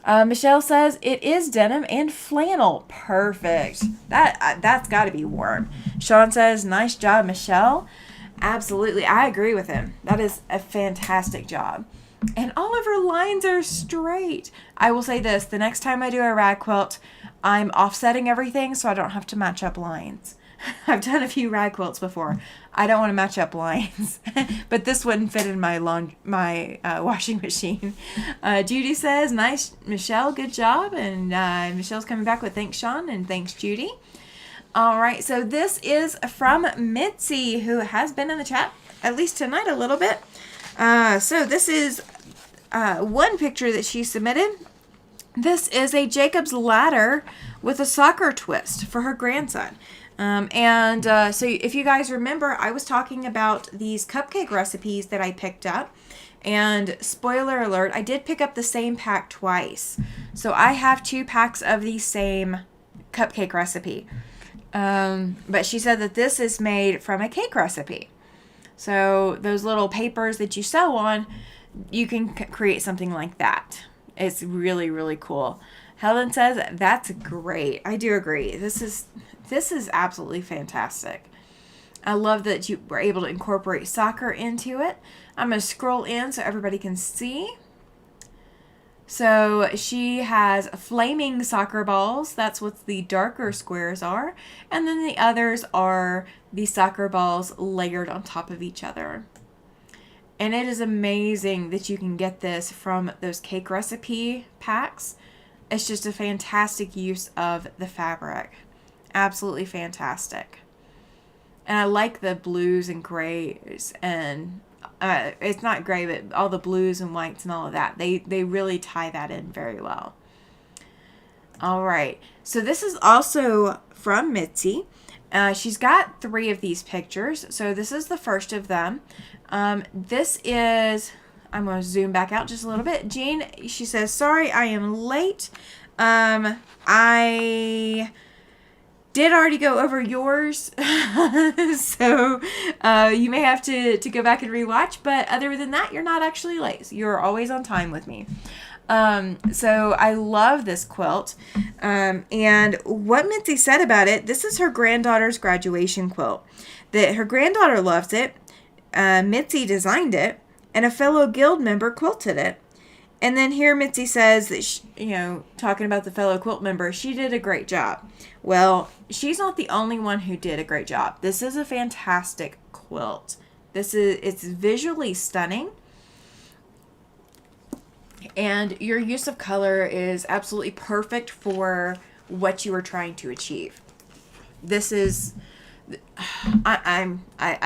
Michelle says, it is denim and flannel. Perfect. That's got to be warm. Sean says, nice job, Michelle. Absolutely. I agree with him. That is a fantastic job. And all of her lines are straight. I will say this, the next time I do a rag quilt, I'm offsetting everything so I don't have to match up lines. I've done a few rag quilts before. I don't want to match up lines, but this wouldn't fit in my washing machine. Judy says, nice, Michelle, good job. And Michelle's coming back with thanks, Sean, and thanks, Judy. All right, so this is from Mitzi, who has been in the chat, at least tonight a little bit. So this is one picture that she submitted. This is a Jacob's ladder with a soccer twist for her grandson. So if you guys remember, I was talking about these cupcake recipes that I picked up. And spoiler alert, I did pick up the same pack twice. So I have 2 packs of the same cupcake recipe. But she said that this is made from a cake recipe. So those little papers that you sew on, you can create something like that. It's really, really cool. Helen says, that's great. I do agree. This is absolutely fantastic. I love that you were able to incorporate soccer into it. I'm going to scroll in so everybody can see. So she has flaming soccer balls. That's what the darker squares are. And then the others are the soccer balls layered on top of each other. And it is amazing that you can get this from those cake recipe packs. It's just a fantastic use of the fabric. Absolutely fantastic. And I like the blues and grays, and it's not gray, but all the blues and whites and all of that. They really tie that in very well. All right. So this is also from Mitzi. She's got 3 of these pictures. So this is the first of them. This is, I'm going to zoom back out just a little bit. Jean, she says, sorry, I am late. did already go over yours, so you may have to go back and rewatch, but other than that, you're not actually late. You're always on time with me. So I love this quilt. And what Mitzi said about it, this is her granddaughter's graduation quilt. That her granddaughter loves it. Mitzi designed it, and a fellow guild member quilted it. And then here Mitzi says that, she, talking about the fellow quilt member, she did a great job. Well, she's not the only one who did a great job. This is a fantastic quilt. It's visually stunning. And your use of color is absolutely perfect for what you are trying to achieve. This is, I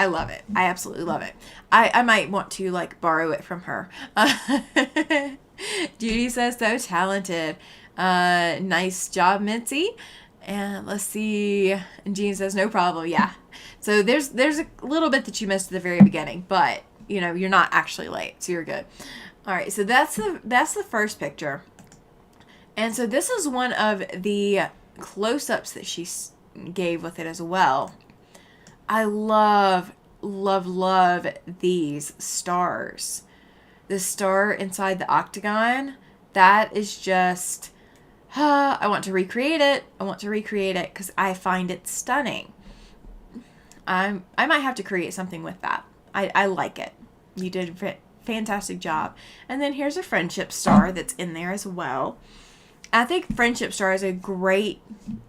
love it. I absolutely love it. I might want to borrow it from her. Judy says, so talented. Nice job, Mitzi. And let's see. And Jean says, no problem. Yeah. So there's a little bit that you missed at the very beginning, but you're not actually late, so you're good. All right. So that's the first picture. And so this is one of the close-ups that she gave with it as well. I love these stars. The star inside the octagon, that is just, I want to recreate it. I want to recreate it because I find it stunning. I might have to create something with that. I like it. You did a fantastic job. And then here's a friendship star that's in there as well. I think friendship star is a great,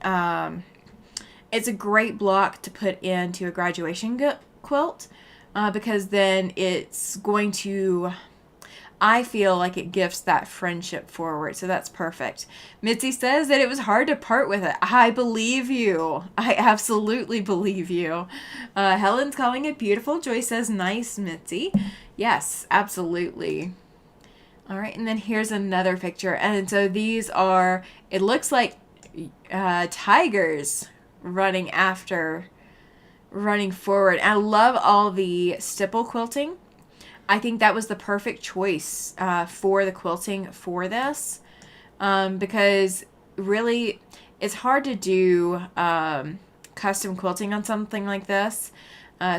it's a great block to put into a graduation quilt because then it's going to, I feel like it gifts that friendship forward. So that's perfect. Mitzi says that it was hard to part with it. I believe you. I absolutely believe you. Helen's calling it beautiful. Joy says, nice, Mitzi. Yes, absolutely. All right. And then here's another picture. And so these are, it looks like tigers running forward. And I love all the stipple quilting. I think that was the perfect choice for the quilting for this because really it's hard to do custom quilting on something like this.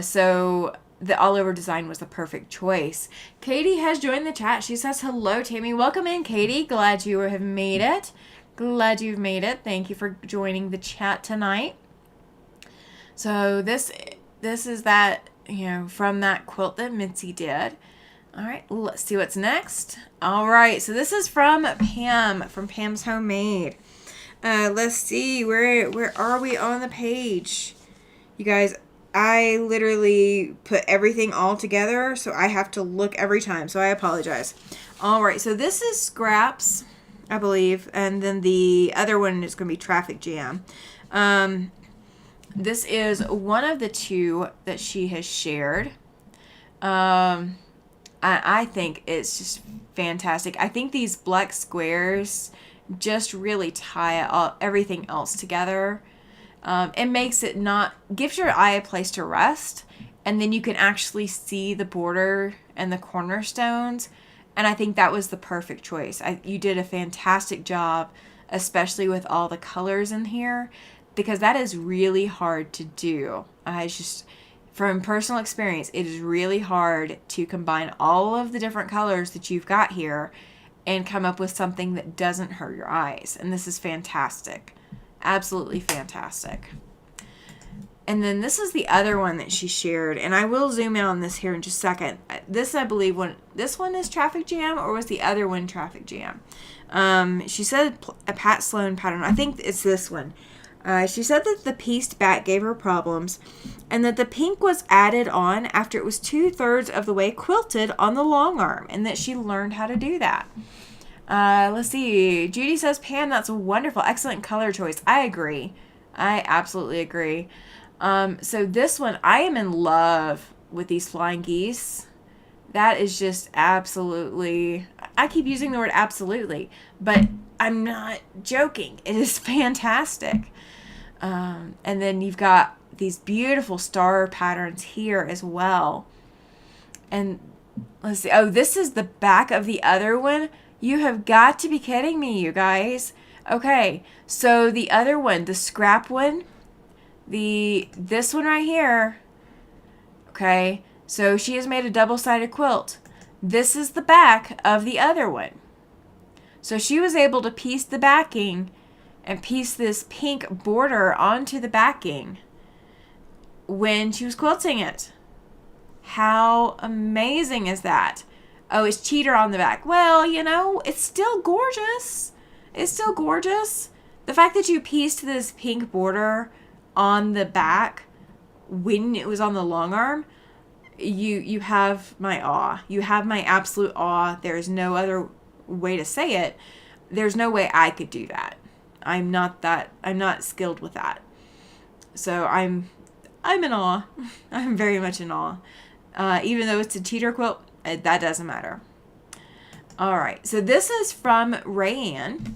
So the all-over design was the perfect choice. Katie has joined the chat. She says, hello, Tammy. Welcome in, Katie. Glad you have made it. Glad you've made it. Thank you for joining the chat tonight. So this is that, from that quilt that Mitzi did. All right, let's see what's next. All right, so this is from Pam, from Pam's Homemade. Let's see, where are we on the page? You guys, I literally put everything all together, so I have to look every time, so I apologize. All right, so this is Scraps, I believe, and then the other one is going to be Traffic Jam. This is one of the two that she has shared. I think it's just fantastic. I think these black squares just really tie everything else together. It makes it gives your eye a place to rest, and then you can actually see the border and the cornerstones. And I think that was the perfect choice. You did a fantastic job, especially with all the colors in here, because that is really hard to do. From personal experience, it is really hard to combine all of the different colors that you've got here and come up with something that doesn't hurt your eyes. And this is fantastic. Absolutely fantastic. And then this is the other one that she shared, and I will zoom in on this here in just a second. This, I believe, this one is Traffic Jam, or was the other one Traffic Jam? She said a Pat Sloan pattern. I think it's this one. She said that the pieced back gave her problems and that the pink was added on after it was 2/3 of the way quilted on the long arm, and that she learned how to do that. Let's see. Judy says, Pam, that's a wonderful, excellent color choice. I agree. I absolutely agree. So this one, I am in love with these flying geese. That is just absolutely, I keep using the word absolutely, but I'm not joking. It is fantastic. And then you've got these beautiful star patterns here as well. And let's see. Oh, this is the back of the other one. You have got to be kidding me, you guys. Okay, so the other one, the scrap one, This one right here, okay, so she has made a double-sided quilt. This is the back of the other one. So she was able to piece the backing and piece this pink border onto the backing when she was quilting it. How amazing is that? Oh, it's cheater on the back. Well, it's still gorgeous. It's still gorgeous. The fact that you pieced this pink border on the back when it was on the long arm, you have my awe. You have my absolute awe. There's no other way to say it. There's no way I could do that. I'm not skilled with that. So I'm in awe. I'm very much in awe. Even though it's a cheater quilt, that doesn't matter. All right. So this is from Rayanne.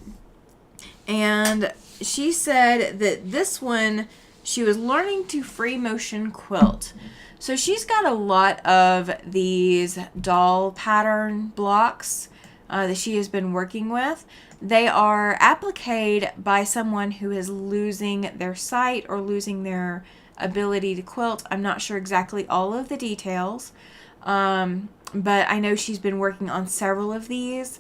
And she said that this one, she was learning to free motion quilt. So she's got a lot of these doll pattern blocks that she has been working with. They are appliqued by someone who is losing their sight or losing their ability to quilt. I'm not sure exactly all of the details, but I know she's been working on several of these.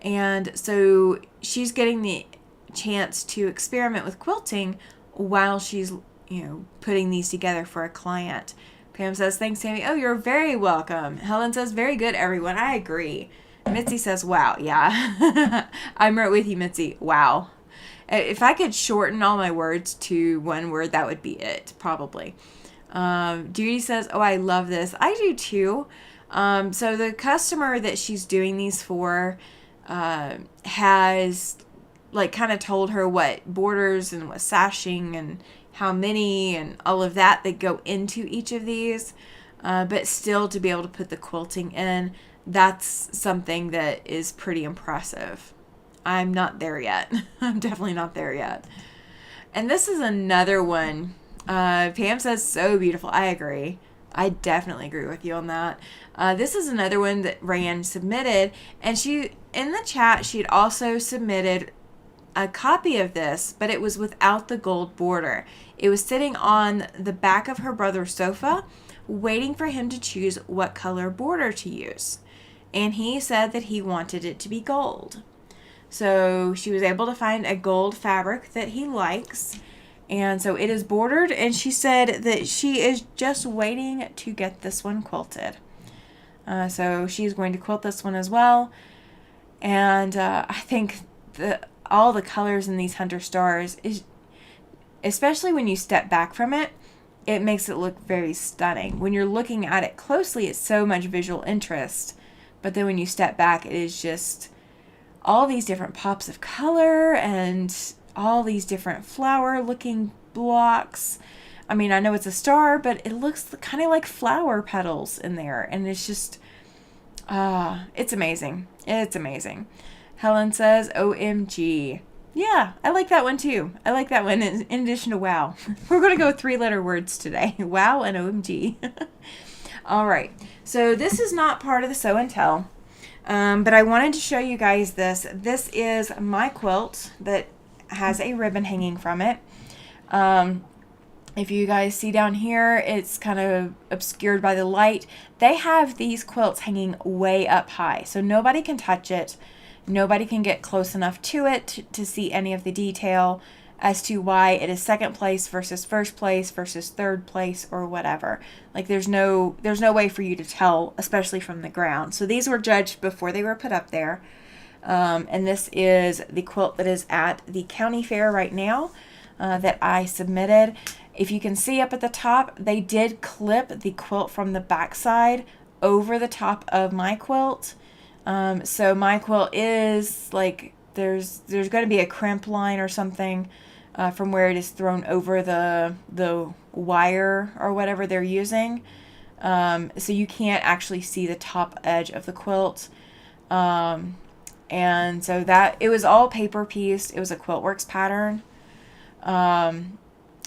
And so she's getting the chance to experiment with quilting while she's, putting these together for a client. Pam says, thanks, Tammy. Oh, you're very welcome. Helen says, very good, everyone. I agree. Mitzi says, wow. Yeah. I'm right with you, Mitzi. Wow. If I could shorten all my words to one word, that would be it, probably. Judy says, oh, I love this. I do too. So the customer that she's doing these for has kind of told her what borders and what sashing and how many and all of that go into each of these. But still to be able to put the quilting in, that's something that is pretty impressive. I'm not there yet. I'm definitely not there yet. And this is another one. Pam says, so beautiful. I agree. I definitely agree with you on that. This is another one that Rayanne submitted. And she, in the chat, she had also submitted a copy of this, but it was without the gold border. It was sitting on the back of her brother's sofa, waiting for him to choose what color border to use. And he said that he wanted it to be gold. So she was able to find a gold fabric that he likes. And so it is bordered, and she said that she is just waiting to get this one quilted. So she's going to quilt this one as well. And I think all the colors in these Hunter Stars, especially when you step back from it, it makes it look very stunning. When you're looking at it closely, it's so much visual interest. But then when you step back, it is just all these different pops of color and all these different flower looking blocks. I mean, I know it's a star, but it looks kind of like flower petals in there. And it's just, it's amazing. It's amazing. Helen says, OMG. Yeah, I like that one too. I like that one in addition to wow. We're going to go 3-letter words today. Wow and OMG. All right. So this is not part of the Sew and Tell. But I wanted to show you guys this. This is my quilt that has a ribbon hanging from it. If you guys see down here, it's kind of obscured by the light. They have these quilts hanging way up high, so nobody can touch it. Nobody can get close enough to it to see any of the detail as to why it is second place versus first place versus third place or whatever. Like there's no way for you to tell, especially from the ground. So these were judged before they were put up there. And this is the quilt that is at the county fair right now that I submitted. If you can see up at the top, they did clip the quilt from the back side over the top of my quilt. So my quilt is like, there's going to be a crimp line or something from where it is thrown over the wire or whatever they're using. So you can't actually see the top edge of the quilt. And so that, it was all paper pieced. It was a Quiltworks pattern.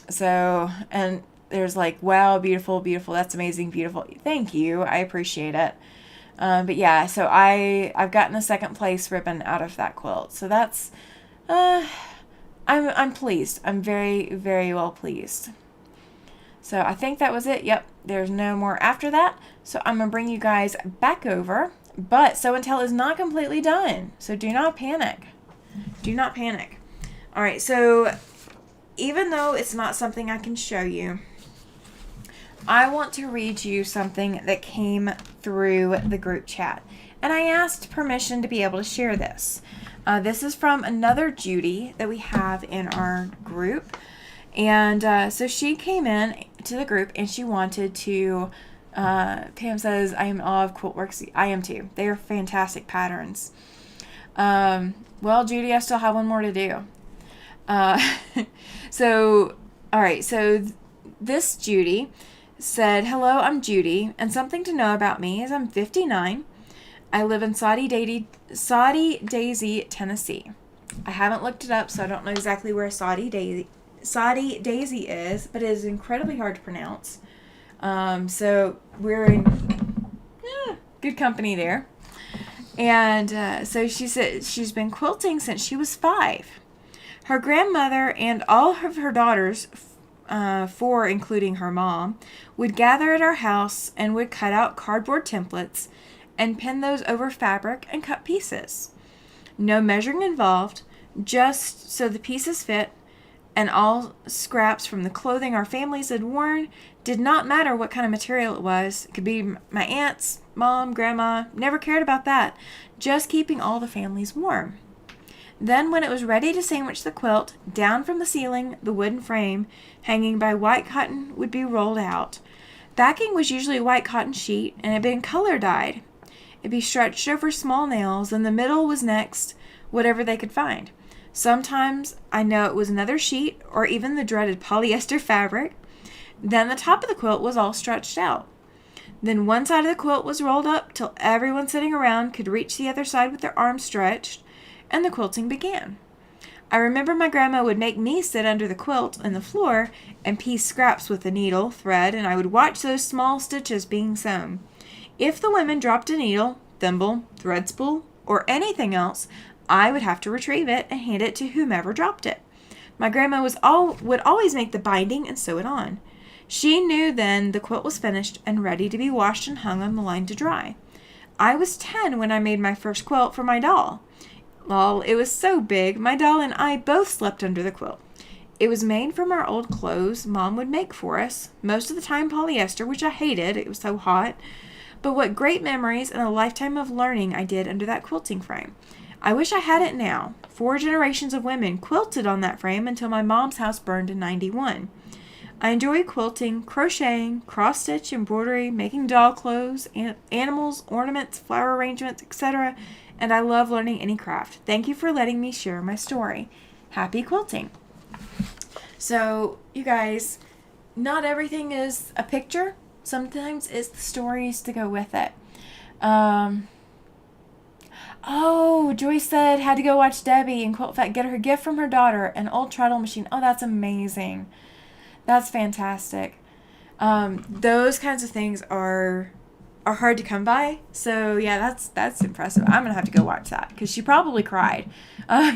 So, and there's like, wow, beautiful, beautiful. That's amazing. Beautiful. Thank you. I appreciate it. But yeah, so I've gotten a second place ribbon out of that quilt. So that's, I'm pleased. I'm very, very well pleased. So I think that was it. Yep, there's no more after that. So I'm going to bring you guys back over. But Show and Tell is not completely done. So do not panic. Do not panic. All right, so even though it's not something I can show you, I want to read you something that came through the group chat. And I asked permission to be able to share this. This is from another Judy that we have in our group. And so she came in to the group and she wanted to, Pam says, I am in awe of QuiltWorks. I am too. They are fantastic patterns. Well, Judy, I still have one more to do. So, all right. So this Judy said, hello, I'm Judy. And something to know about me is I'm 59. I live in Saudi Daisy, Tennessee. I haven't looked it up, so I don't know exactly where Saudi Daisy is, but it is incredibly hard to pronounce. So we're in good company there. And so she said she's been quilting since she was 5. Her grandmother and all of her daughters, 4 including her mom, would gather at our house and would cut out cardboard templates and pin those over fabric and cut pieces. No measuring involved, just so the pieces fit, and all scraps from the clothing our families had worn. Did not matter what kind of material it was. It could be my aunt's, mom, grandma, never cared about that. Just keeping all the families warm. Then when it was ready to sandwich the quilt, down from the ceiling, the wooden frame, hanging by white cotton, would be rolled out. Backing was usually a white cotton sheet and had been color dyed. It'd be stretched over small nails, and the middle was next, whatever they could find. Sometimes I know it was another sheet or even the dreaded polyester fabric. Then the top of the quilt was all stretched out. Then one side of the quilt was rolled up till everyone sitting around could reach the other side with their arms stretched, and the quilting began. I remember my grandma would make me sit under the quilt on the floor and piece scraps with a needle, thread, and I would watch those small stitches being sewn. If the women dropped a needle, thimble, thread spool, or anything else, I would have to retrieve it and hand it to whomever dropped it. My grandma would always make the binding and sew it on. She knew then the quilt was finished and ready to be washed and hung on the line to dry. I was 10 when I made my first quilt for my doll. Well, it was so big, my doll and I both slept under the quilt. It was made from our old clothes Mom would make for us, most of the time polyester, which I hated. It was so hot. But what great memories and a lifetime of learning I did under that quilting frame. I wish I had it now. 4 generations of women quilted on that frame until my mom's house burned in 91. I enjoy quilting, crocheting, cross-stitch, embroidery, making doll clothes, animals, ornaments, flower arrangements, etc., and I love learning any craft. Thank you for letting me share my story. Happy quilting. So, you guys, not everything is a picture. Sometimes it's the stories to go with it. Joyce said, had to go watch Debbie and Quilt Fact get her gift from her daughter, an old treadle machine. Oh, that's amazing. That's fantastic. Those kinds of things are hard to come by. So, yeah, that's impressive. I'm going to have to go watch that because she probably cried.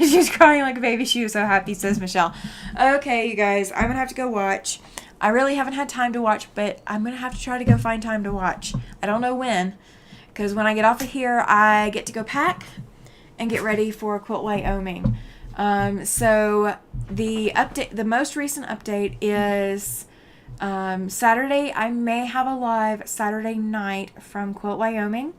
She was crying like a baby. She was so happy, says Michelle. Okay, you guys, I'm going to have to go watch. I really haven't had time to watch, but I'm going to have to try to go find time to watch. I don't know when, because when I get off of here, I get to go pack and get ready for Quilt Wyoming. So the most recent update is Saturday. I may have a live Saturday night from Quilt Wyoming.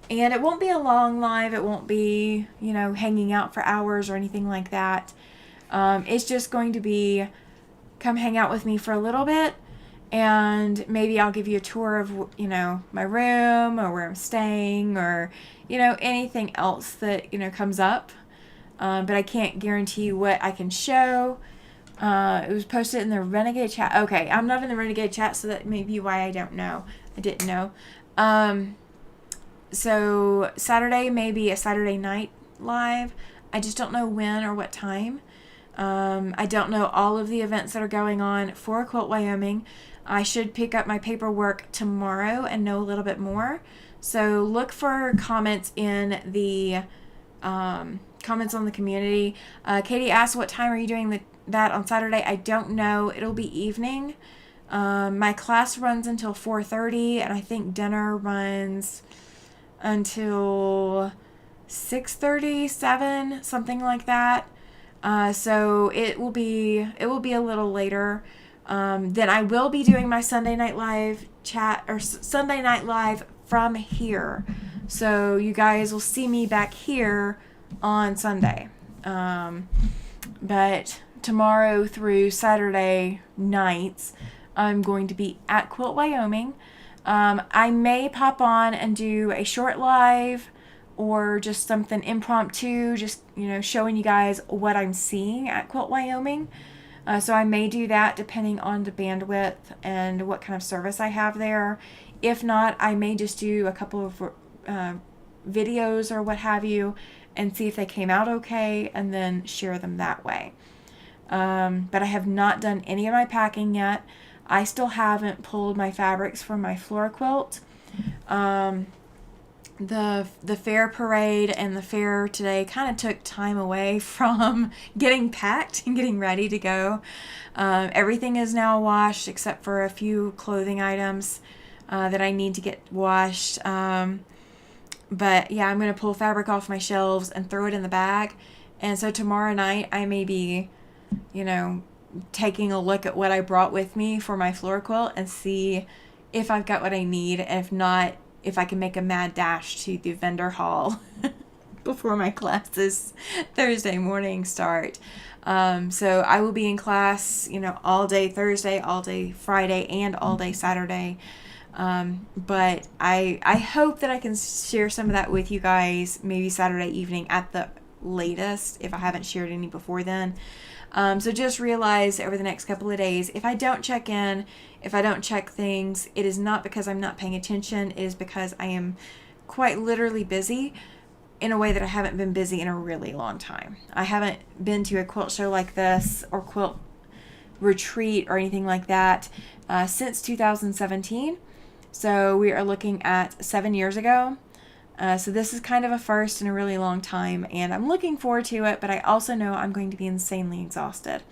And it won't be a long live. It won't be, hanging out for hours or anything like that. It's just going to be come hang out with me for a little bit, and maybe I'll give you a tour of, my room or where I'm staying or, anything else that, comes up. But I can't guarantee what I can show. It was posted in the Renegade chat. Okay, I'm not in the Renegade chat, so that may be why I didn't know. So Saturday may be a Saturday night live. I just don't know when or what time. I don't know all of the events that are going on for Quilt Wyoming. I should pick up my paperwork tomorrow and know a little bit more. So look for comments in the comments on the community. Katie asked, what time are you doing that on Saturday? I don't know. It'll be evening. My class runs until 4:30, and I think dinner runs until 6:30, 7, something like that. So it will be a little later. Then I will be doing my Sunday Night Live chat, or Sunday Night Live from here. So you guys will see me back here on Sunday. But tomorrow through Saturday nights, I'm going to be at Quilt, Wyoming. I may pop on and do a short live or just something impromptu, just, showing you guys what I'm seeing at Quilt, Wyoming. So I may do that depending on the bandwidth and what kind of service I have there. If not, I may just do a couple of videos or what have you and see if they came out okay and then share them that way. But I have not done any of my packing yet. I still haven't pulled my fabrics for my floor quilt. The fair parade and the fair today kind of took time away from getting packed and getting ready to go. Everything is now washed except for a few clothing items that I need to get washed. But yeah, I'm going to pull fabric off my shelves and throw it in the bag. And so tomorrow night I may be, taking a look at what I brought with me for my floor quilt and see if I've got what I need. And if not, if I can make a mad dash to the vendor hall before my classes Thursday morning start. So I will be in class, all day Thursday, all day Friday, and all day Saturday. But I hope that I can share some of that with you guys maybe Saturday evening at the latest, if I haven't shared any before then. So just realize over the next couple of days, if I don't check in, if I don't check things, it is not because I'm not paying attention. It is because I am quite literally busy in a way that I haven't been busy in a really long time. I haven't been to a quilt show like this or quilt retreat or anything like that since 2017. So we are looking at 7 years ago. So this is kind of a first in a really long time, and I'm looking forward to it, but I also know I'm going to be insanely exhausted.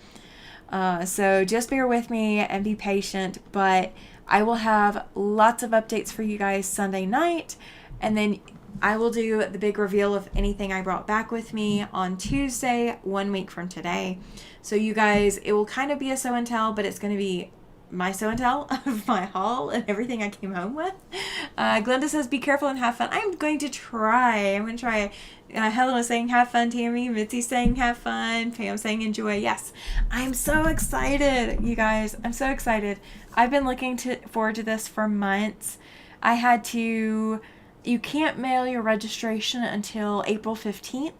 So just bear with me and be patient, but I will have lots of updates for you guys Sunday night, and then I will do the big reveal of anything I brought back with me on Tuesday, 1 week from today. So you guys, it will kind of be a show and tell, but it's going to be my show and tell of my haul and everything I came home with. Glenda says, be careful and have fun. I'm going to try. Helen was saying, have fun, Tammy. Mitzi saying, have fun. Pam saying, enjoy. Yes. I'm so excited, you guys. I'm so excited. I've been looking forward to this for months. You can't mail your registration until April 15th.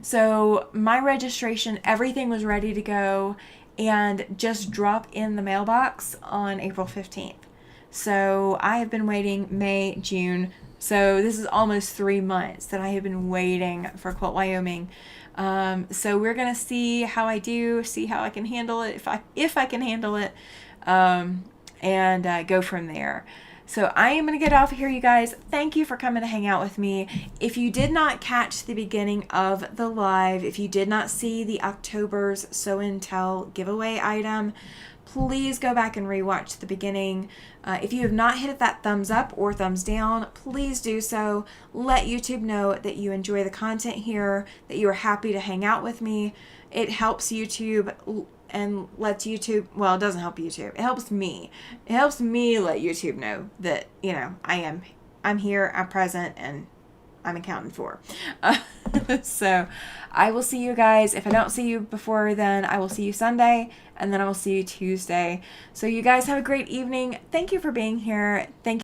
So my registration, everything was ready to go and just drop in the mailbox on April 15th. So I have been waiting May, June. So this is almost 3 months that I have been waiting for Quilt Wyoming. So we're going to see how I do, see how I can handle it, if I can handle it, and go from there. So I am going to get off here, you guys. Thank you for coming to hang out with me. If you did not catch the beginning of the live, if you did not see the October's Sew and Tell giveaway item, please go back and rewatch the beginning. If you have not hit that thumbs up or thumbs down, please do so. Let YouTube know that you enjoy the content here, that you are happy to hang out with me. It helps YouTube and lets YouTube, well, it doesn't help YouTube. It helps me. It helps me let YouTube know that, I'm here, I'm present, and I'm accounted for. So I will see you guys. If I don't see you before then, I will see you Sunday, and then I will see you Tuesday. So you guys have a great evening. Thank you for being here. Thank you.